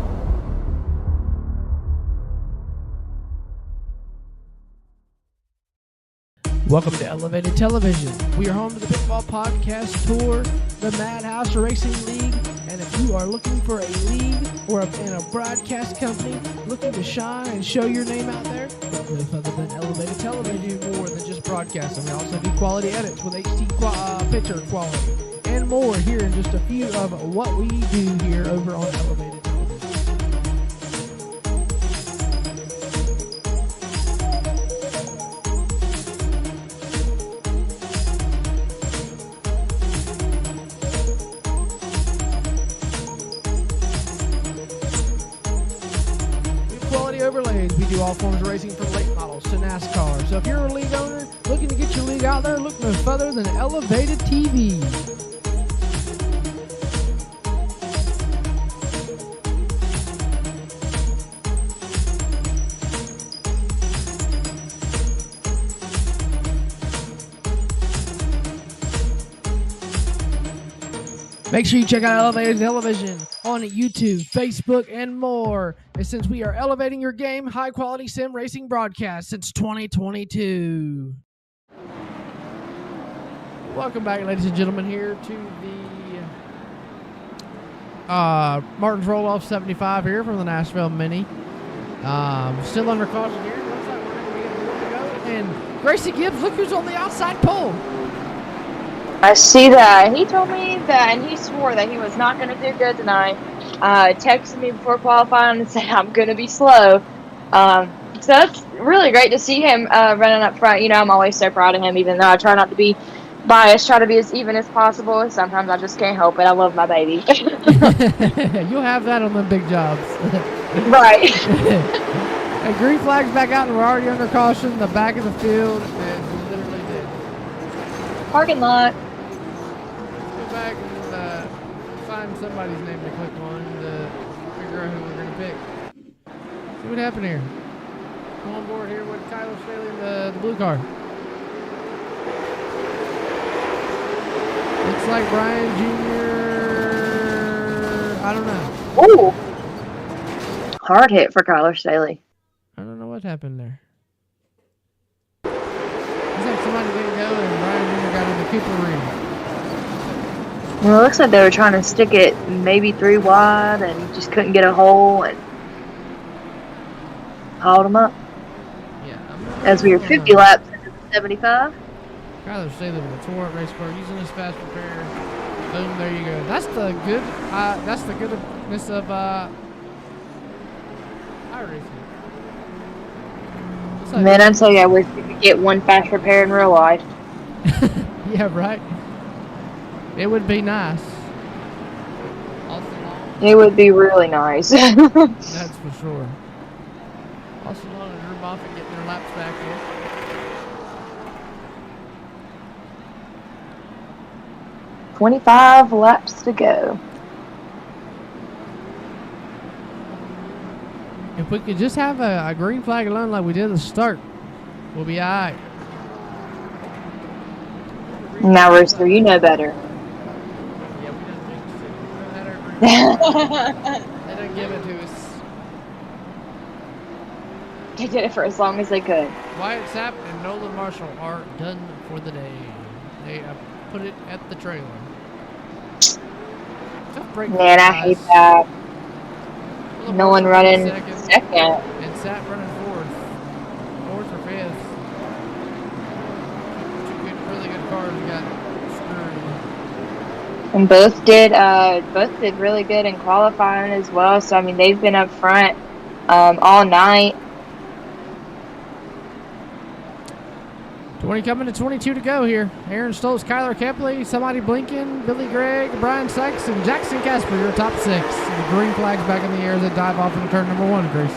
Welcome to Elevated Television. We are home to the Pitfall Podcast Tour, the Madhouse Racing League, and if you are looking for a league or in a broadcast company looking to shine and show your name out there, look no further than Elevated Television. We do more than just broadcasting. We also do quality edits with HD picture quality and more here in just a few of what we do here over on Elevated Television. Overlays. We do all forms of racing from late models to NASCAR. So if you're a league owner looking to get your league out there, look no further than Elevated TV. Make sure you check out Elevated Television on YouTube, Facebook, and more. And since we are elevating your game, high-quality sim racing broadcast since 2022. Welcome back, ladies and gentlemen, here to the Martin's Roll-Off 75 here from the Nashville Mini. Still under caution here. Looks like we're going to get more to go. And Gracie Gibbs, look who's on the outside pole. I see that. He told me that, and he swore that he was not going to do good tonight. Texted me before qualifying and said, I'm going to be slow. So that's really great to see him running up front. You know, I'm always so proud of him, even though I try not to be biased, try to be as even as possible. Sometimes I just can't help it. I love my baby. You'll have that on the big jobs. Right. And green flag's back out, and we're already under caution. The back of the field is literally dead. Parking lot. Back and find somebody's name to click on to figure out who we're going to pick. See what happened here. Come on board here with Tyler Staley in the blue car. Looks like Brian Jr. I don't know. Ooh. Hard hit for Kyler Staley. I don't know what happened there. Looks like somebody didn't go and Brian Jr. got in the Cooper ring. Well, it looks like they were trying to stick it maybe 3 wide and just couldn't get a hole and hauled them up. Yeah. As we were 50 laps into the 75. Kyler Staley with a tore-up race car using his fast repair. Boom, there you go. That's the good. That's the goodness of iRacing. Man, I'm so I wish we could get one fast repair in real life. Yeah, right. It would be nice. It would be really nice. That's for sure. Also, Long and Drew Moffitt getting their laps back here. $25 laps to go. If we could just have a green flag alone like we did at the start, we'll be all right. Now, Rooster, you know better. Yeah, we didn't jinx it. They didn't give it to us. They did it for as long as they could. Wyatt Sapp and Nolan Marshall are done for the day. They put it at the trailer. Tough break. Man, I hate that. No one running second. And Sapp running fourth or fifth. Two really good cars got screwed. And both did really good in qualifying as well. So I mean, they've been up front all night. 20 coming to 22 to go here. Aaron Stoltz, Kyler Kepley, somebody blinking, Billy Gregg, Brian Sykes, and Jackson Casper, your top 6. The green flag's back in the air as they dive off into turn number 1, Gracie.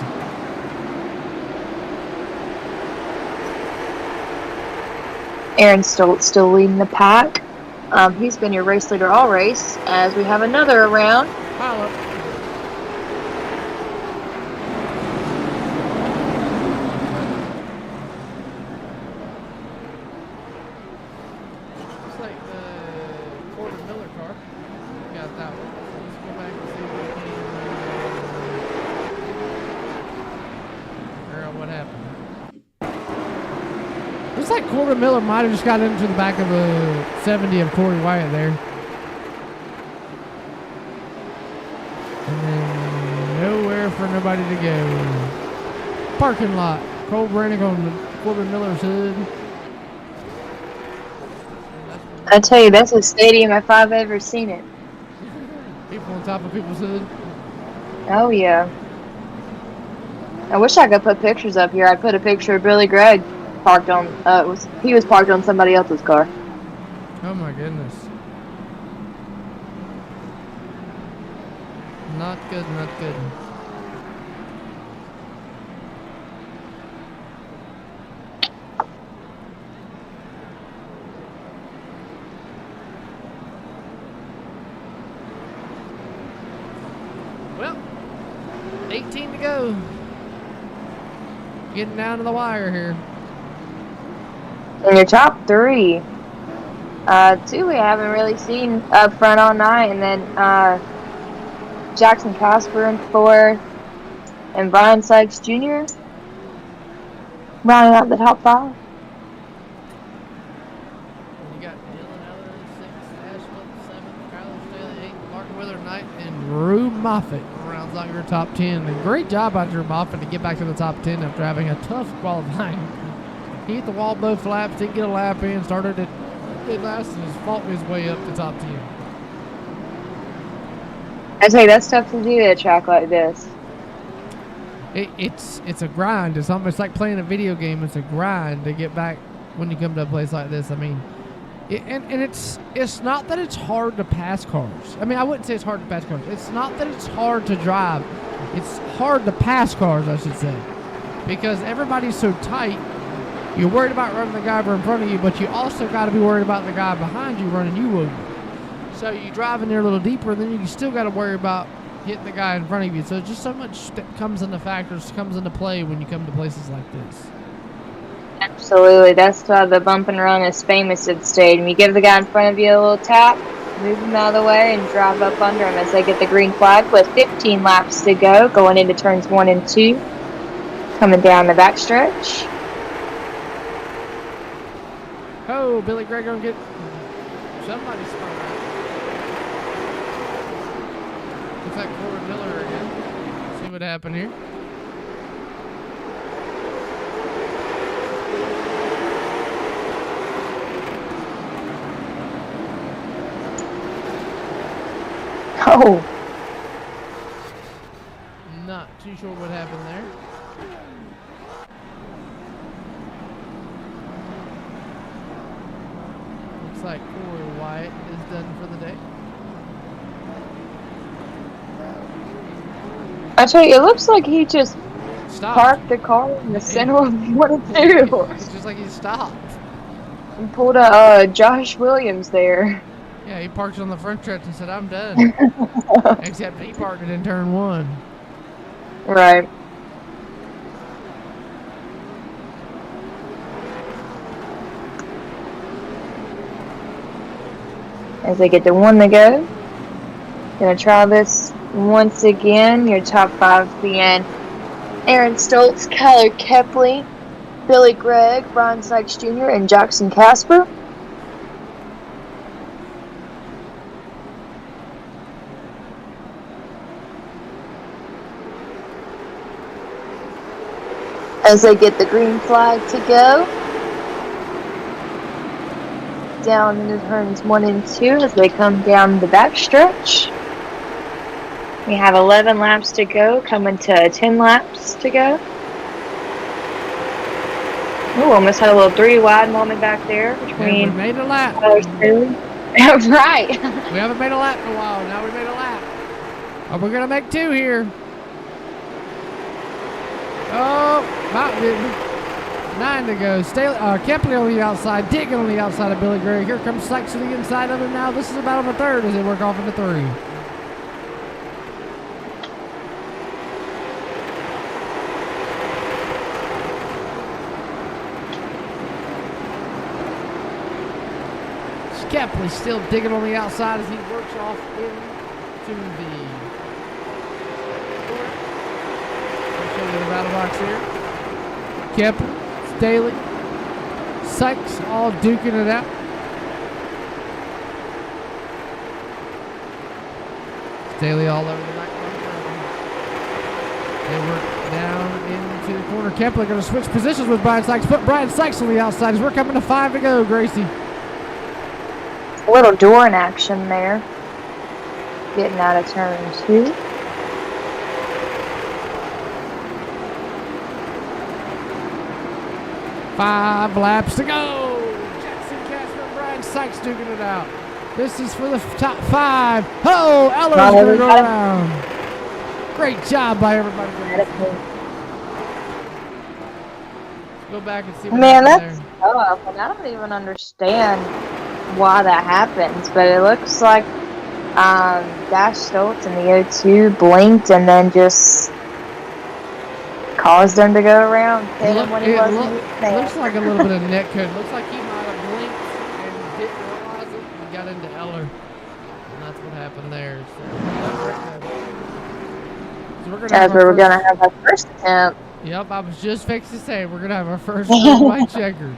Aaron Stoltz still leading the pack. He's been your race leader all race as we have another round. Pile up. Looks like the Porter Miller car got that one. So let's go back and see if we can figure out what happened. Looks like Corbin Miller might have just got into the back of the 70 of Corey Wyatt there. And then nowhere for nobody to go. Parking lot. Cole Brannick on the Corbin Miller's hood. I tell you, that's a stadium if I've ever seen it. People on top of people's hood. Oh yeah. I wish I could put pictures up here. I'd put a picture of Billy Gregg parked on. He was parked on somebody else's car. Oh my goodness. Not good, not good. Well, 18 to go. Getting down to the wire here. In your top 3. 2 we haven't really seen up front all night, and then Jackson Casper in 4th, and Brian Sykes Jr. rounding out the top 5. You got Dylan Eller in 6th, Ashland 7th, Kyler Staley 8th, Martin Willard 9th, and Drew Moffitt rounds out your top 10. And great job by Drew Moffitt to get back to the top 10 after having a tough qualifying. He hit the wall both laps, didn't get a lap in, started at mid last, and has fought his way up to top 10. I tell you, that's tough to do at a track like this. It's a grind. It's almost like playing a video game. It's a grind to get back when you come to a place like this. I mean, it's not that it's hard to pass cars. I mean, I wouldn't say it's hard to pass cars. It's not that it's hard to drive. It's hard to pass cars, I should say, because everybody's so tight. You're worried about running the guy in front of you, but you also got to be worried about the guy behind you running you over. So you drive in there a little deeper, and then you still got to worry about hitting the guy in front of you. So just so much that comes into factors, comes into play when you come to places like this. Absolutely. That's why the bump and run is famous at the stadium. You give the guy in front of you a little tap, move him out of the way, and drive up under him as they get the green flag with 15 laps to go, going into turns 1 and 2. Coming down the backstretch. Oh, Billy Gregg gonna get somebody spun out. Looks like Corbin Miller again. See what happened here. Oh. Not too sure what happened there. Looks like Corey Wyatt is done for the day. I tell you, it looks like he just Stopped. parked the car in the center of 1 and 2. It's just like he stopped. And pulled a Josh Williams there. Yeah, he parked on the front stretch and said, "I'm done." Except he parked it in turn 1. Right. As they get to 1 to go. Gonna try this once again. Your top 5 being Aaron Stoltz, Kyler Kepley, Billy Gregg, Brian Sykes Jr., and Jackson Casper. As they get the green flag to go. Down into turns 1 and 2 as they come down the backstretch. We have 11 laps to go, coming to 10 laps to go. Ooh, almost had a little 3 wide moment back there between. We made a lap. Right. We haven't made a lap in a while. Now we made a lap. Oh, we're gonna make 2 here. Oh, about 9 to go. Kepley on the outside, digging on the outside of Billy Gregg. Here comes Sykes to the inside of him now. This is about on the 3rd as they work off into 3. Kepley still digging on the outside as he works off into the battle box here. Kepley, Staley, Sykes all duking it out. Staley all over the back. They work down into the corner. Kepley going to switch positions with Brian Sykes. Put Brian Sykes on the outside as we're coming to 5 to go, Gracie. A little door in action there. Getting out of turn 2. Five laps to go. Jackson Casper and Brian Sykes duking it out. This is for the top 5. Oh, Eller's going to go around. Great job by everybody. Go back and see what happened there. tough, and I don't even understand why that happens, but it looks like Dash Stoltz in the O2 blinked and then just caused him to go around, hit him when he wasn't. It looks like a little bit of net code. Looks like he might have blinked and didn't realize it and got into Eller. And that's what happened there. So we're gonna have our first attempt. Yep, I was just fixing to say we're gonna have our first white checker.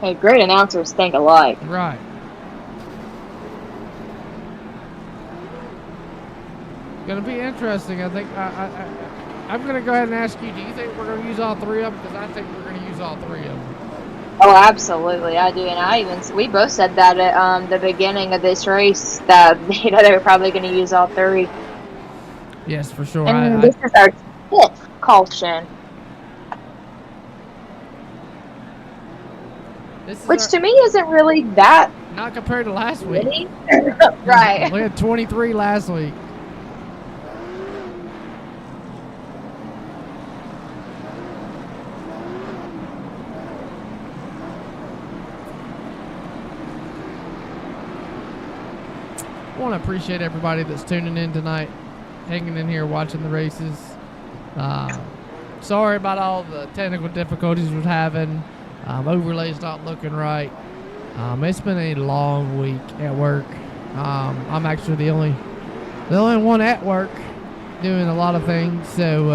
Hey, great announcers think alike. Right. Gonna be interesting. I think I'm gonna go ahead and ask you. Do you think we're gonna use all 3 of them? Because I think we're gonna use all 3 of them. Oh, absolutely, I do, and we both said that at the beginning of this race that they were probably gonna use all 3. Yes, for sure. And this is our 5th caution. Which to me isn't really that. Not compared to last week. Right. We had 23 last week. I want to appreciate everybody that's tuning in tonight, hanging in here, watching the races. Sorry about all the technical difficulties we're having. Overlay's not looking right. It's been a long week at work. I'm actually the only one at work doing a lot of things. So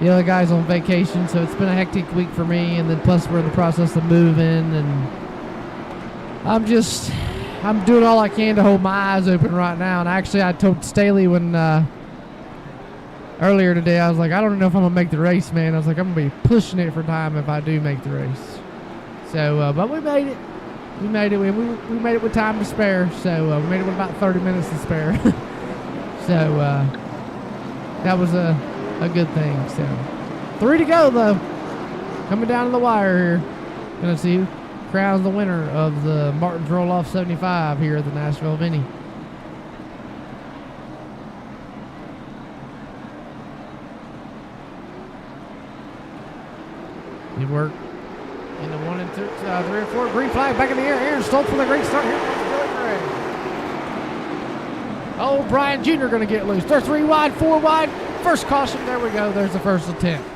the other guy's on vacation, so it's been a hectic week for me. And then plus we're in the process of moving, and I'm doing all I can to hold my eyes open right now. And actually, I told Staley when earlier today, I was like, I don't know if I'm gonna make the race, man. I was like, I'm gonna be pushing it for time if I do make the race. So, but we made it. We made it. We made it with time to spare. So we made it with about 30 minutes to spare. So that was a good thing. So 3 to go though. Coming down to the wire here. Gonna see who crowns the winner of the Martin's Roll-Off 75 here at the Nashville Vinny. He worked in the 1 and 2, 3 and 4. Green flag back in the air. Aaron Stoltz with a great start here. Oh, Brian Jr. going to get loose. They're 3 wide, 4 wide. First caution. There we go. There's the first attempt.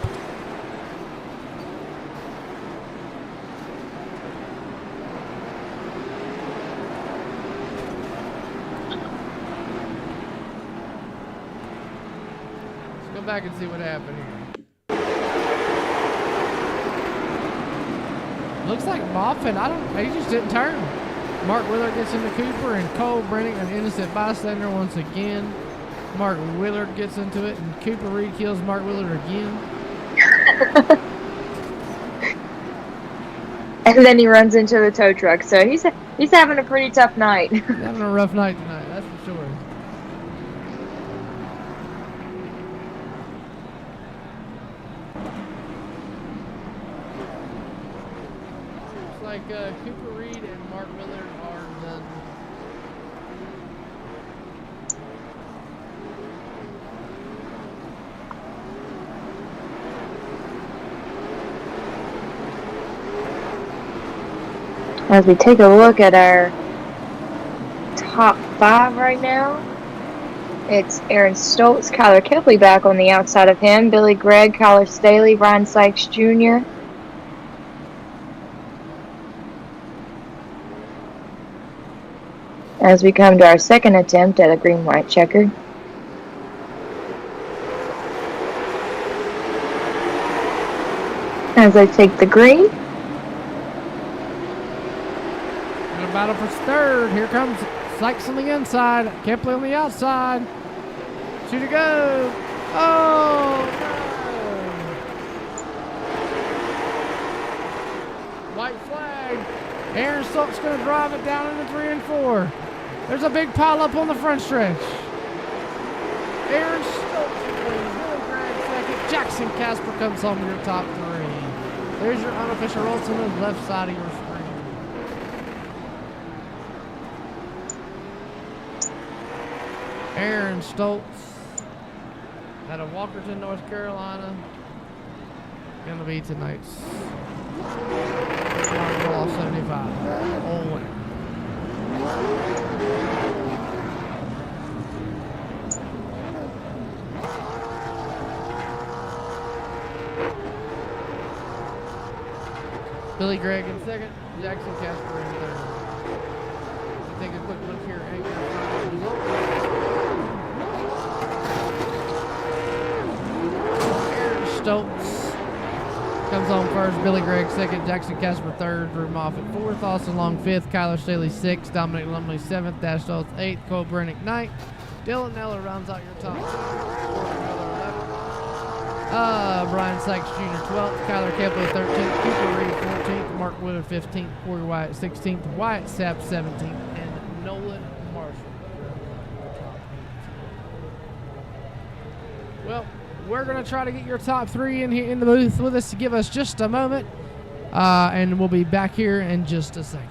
back and see what happened here. Looks like Moffitt, he just didn't turn. Mark Willard gets into Cooper, and Cole Brennick, an innocent bystander once again. Mark Willard gets into it, and Cooper Reed kills Mark Willard again. And then he runs into the tow truck, so he's having a pretty tough night. He's having a rough night tonight, that's for sure. Looks like Cooper Reed and Mark Willard are done. As we take a look at our top 5 right now, it's Aaron Stoltz, Kyler Kepley back on the outside of him, Billy Gregg, Kyler Staley, Ryan Sykes Jr. As we come to our second attempt at a green-white checkered. As I take the green. Battle for third. Here comes Sykes on the inside. Kepley on the outside. Shoot it go. Oh, no. White flag. Aaron Stoltz going to drive it down into 3 and 4. There's a big pile up on the front stretch. Aaron Stoltz wins. Billy Gregg second. Jackson Casper comes home with your top 3. There's your unofficial rolls on the left side of your screen. Aaron Stoltz out of Walkerton, North Carolina. Gonna be tonight's Ball 75 all winner. Billy Gregg in second, Jackson Casper in third. We'll take a quick look here at your results. Stoltz comes on first, Billy Gregg second, Jackson Casper third, Drew Moffitt fourth, Austin Long fifth, Kyler Staley sixth, Dominic Lumley seventh, Dash Stoltz eighth, Cole Brennick ninth, Dylan Neller rounds out your top 10. Brian Sykes Jr. 12th, Kyler Kepley 13th, Cooper Reed 14th, Mark Willard 15th, Corey Wyatt 16th, Wyatt Sapp 17th, and Nolan Marshall. Well, we're going to try to get your top 3 in here in the booth with us. To give us just a moment, and we'll be back here in just a second.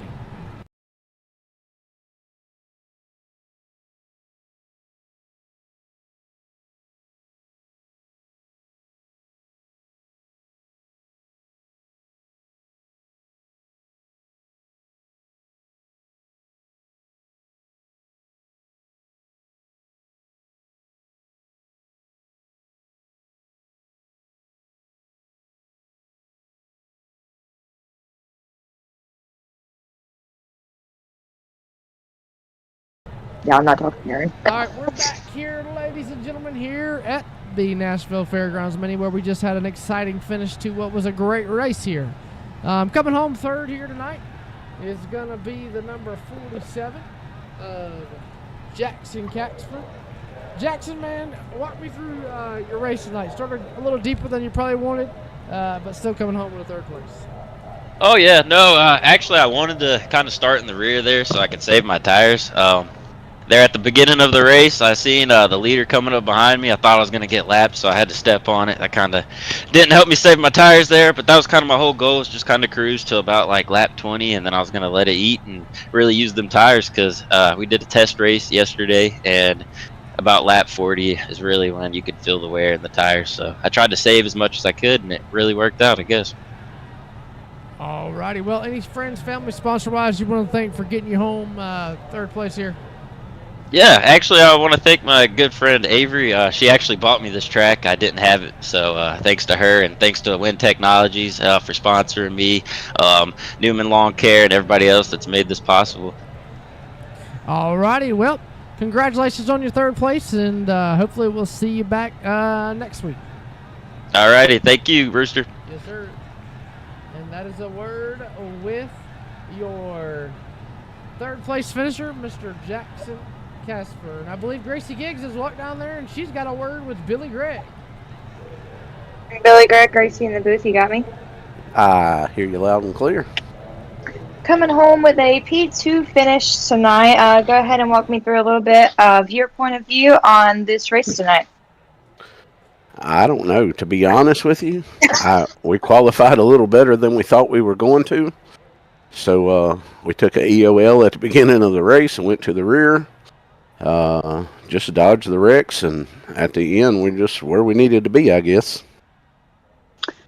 Yeah, I'm not talking, Aaron. All right, we're back here, ladies and gentlemen, here at the Nashville Fairgrounds Mini, where we just had an exciting finish to what was a great race here. Coming home third here tonight is going to be the number 47, Jackson Casper. Jackson, man, walk me through your race tonight. Started a little deeper than you probably wanted, but still coming home with a third place. Oh, yeah. No, actually, I wanted to kind of start in the rear there so I could save my tires. There at the beginning of the race, I seen the leader coming up behind me. I thought I was going to get lapped, so I had to step on it. That kind of didn't help me save my tires there, but that was kind of my whole goal, was just kind of cruise to about like lap 20, and then I was going to let it eat and really use them tires, because we did a test race yesterday, and about lap 40 is really when you could feel the wear in the tires. So I tried to save as much as I could, and it really worked out, I guess. Alrighty, well, any friends, family, sponsor-wise you want to thank for getting you home third place here? Yeah, actually, I want to thank my good friend Avery. She actually bought me this track. I didn't have it, so thanks to her, and thanks to Wind Technologies for sponsoring me, Newman Lawn Care, and everybody else that's made this possible. Alrighty, well, congratulations on your third place, and hopefully we'll see you back next week. Alrighty, thank you, Rooster. Yes, sir. And that is a word with your third place finisher, Mr. Jackson Casper. And I believe Gracie Giggs has walked down there, and she's got a word with Billy Gregg. Billy Gregg, Gracie in the booth, you got me? I hear you loud and clear. Coming home with a P2 finish tonight. Go ahead and walk me through a little bit of your point of view on this race tonight. I don't know. To be honest with you, we qualified a little better than we thought we were going to. So we took a EOL at the beginning of the race and went to the rear. Just dodged the wrecks, and at the end, we're just where we needed to be, I guess.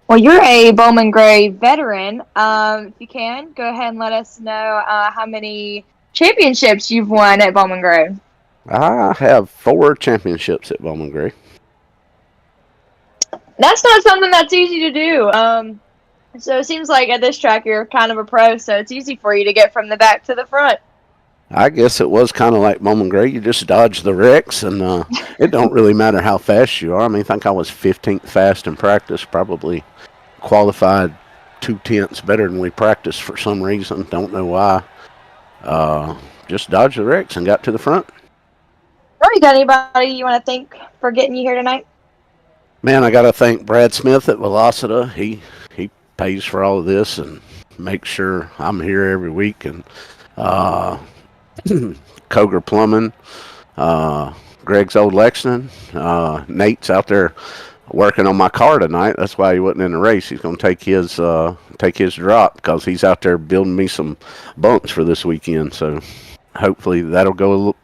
Well, you're a Bowman Gray veteran. If you can, go ahead and let us know how many championships you've won at Bowman Gray. I have 4 championships at Bowman Gray. That's not something that's easy to do. So it seems like at this track you're kind of a pro, so it's easy for you to get from the back to the front. I guess it was kind of like Bowman Gray. You just dodge the wrecks, and it don't really matter how fast you are. I mean, I think I was 15th fast in practice, probably qualified 2/10 better than we practiced for some reason. Don't know why. Just dodged the wrecks and got to the front. You got anybody you want to thank for getting you here tonight? Man, I got to thank Brad Smith at Velocita. He pays for all of this and makes sure I'm here every week. And Koger Plumbing, Greg's Old Lexington. Nate's out there working on my car tonight. That's why he wasn't in the race. He's going to take his drop because he's out there building me some bumps for this weekend. So hopefully that'll go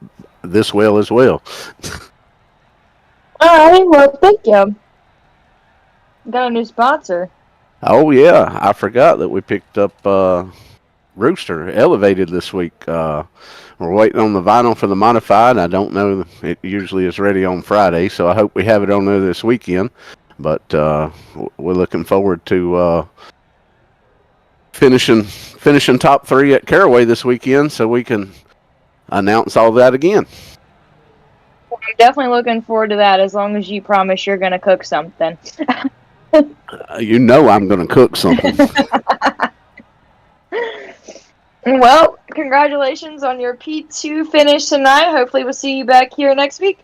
this well as well. All right, well, thank you. Got a new sponsor. Oh, yeah. I forgot that we picked up Rooster Elevated this week. We're waiting on the vinyl for the modified. I don't know. It usually is ready on Friday, so I hope we have it on there this weekend. But we're looking forward to finishing top 3 at Caraway this weekend so we can announce all that again. I'm definitely looking forward to that as long as you promise you're going to cook something. You know I'm going to cook something. Well, congratulations on your P2 finish tonight. Hopefully we'll see you back here next week.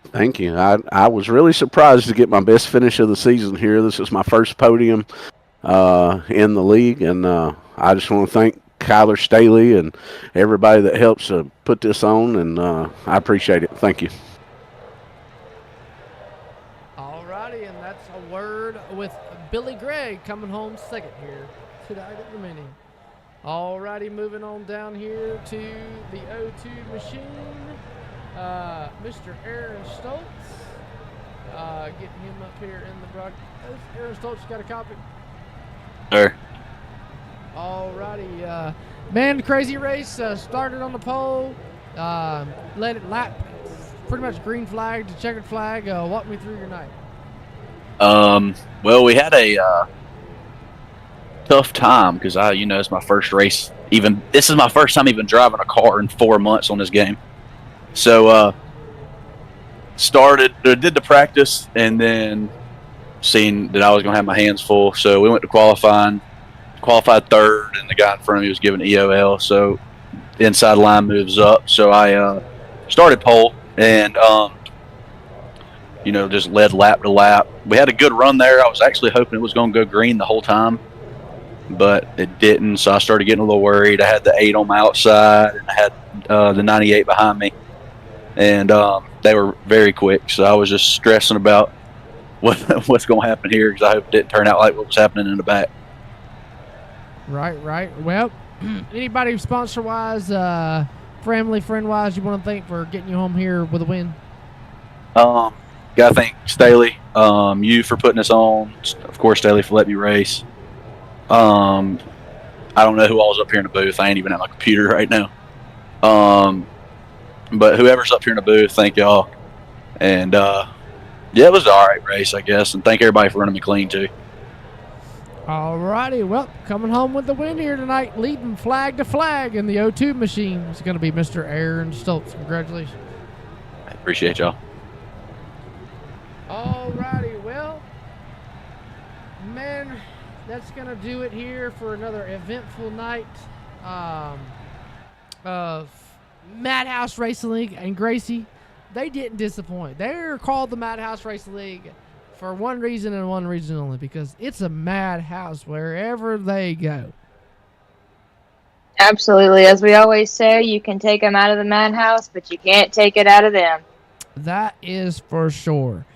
Thank you. I was really surprised to get my best finish of the season here. This is my first podium in the league, and I just want to thank Kyler Staley and everybody that helps put this on, and I appreciate it. Thank you. Alrighty, and that's a word with Billy Gregg coming home second here tonight at the mini. Alrighty, moving on down here to the O2 machine. Mr. Aaron Stoltz. Getting him up here in the broadcast. Aaron Stoltz, you got a copy? Sure. Alrighty, man, crazy race. Started on the pole, let it lap, pretty much green flag to checkered flag. Walk me through your night. Well, we had a tough time because it's my first race. This is my first time even driving a car in 4 months on this game. So did the practice, and then seen that I was going to have my hands full. So we went to qualified third, and the guy in front of me was giving EOL. So the inside line moves up. So I started pole and just led lap to lap. We had a good run there. I was actually hoping it was going to go green the whole time, but it didn't. So I started getting a little worried. I had the 8 on my outside, and I had the 98 behind me, and they were very quick. So I was just stressing about what's going to happen here because I hope it didn't turn out like what was happening in the back. Right. Well, anybody sponsor-wise, family, friend-wise, you want to thank for getting you home here with a win? Got to thank Staley, you for putting us on. Of course, Staley for letting me race. I don't know who all was up here in the booth. I ain't even at my computer right now. But whoever's up here in the booth, thank y'all. And it was an all right race, I guess. And thank everybody for running me clean too. Alrighty, well, coming home with the win here tonight, leading flag to flag in the O2 machine is going to be Mr. Aaron Stoltz. Congratulations. Appreciate y'all. Alrighty, well, man, that's gonna do it here for another eventful night of Madhouse Racing League. And Gracie, they didn't disappoint. They're called the Madhouse Racing League for one reason and one reason only, because it's a madhouse wherever they go. Absolutely. As we always say, you can take them out of the madhouse, but you can't take it out of them. That is for sure.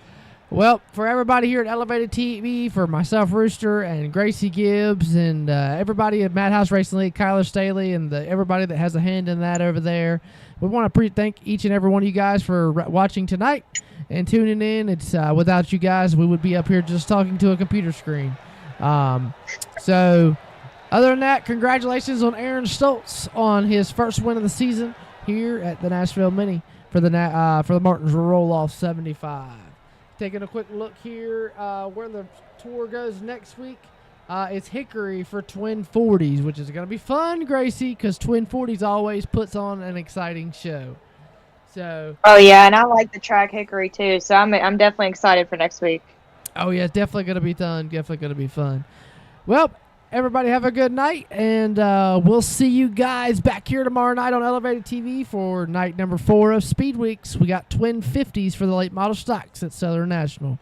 Well, for everybody here at Elevated TV, for myself, Rooster, and Gracie Gibbs, and everybody at Madhouse Racing League, Kyler Staley, and everybody that has a hand in that over there, we want to thank each and every one of you guys for watching tonight and tuning in. It's without you guys, we would be up here just talking to a computer screen. So, other than that, congratulations on Aaron Stoltz on his first win of the season here at the Nashville Mini for the Martins Roll-Off 75. Taking a quick look here where the tour goes next week. It's Hickory for Twin 40s, which is going to be fun, Gracie, because Twin 40s always puts on an exciting show. So. Oh yeah, and I like the track Hickory too, so I'm definitely excited for next week. Oh yeah, it's definitely going to be fun. Definitely going to be fun. Well, everybody have a good night, and we'll see you guys back here tomorrow night on Elevated TV for night number 4 of Speed Weeks. We got Twin 50s for the late model stocks at Southern National.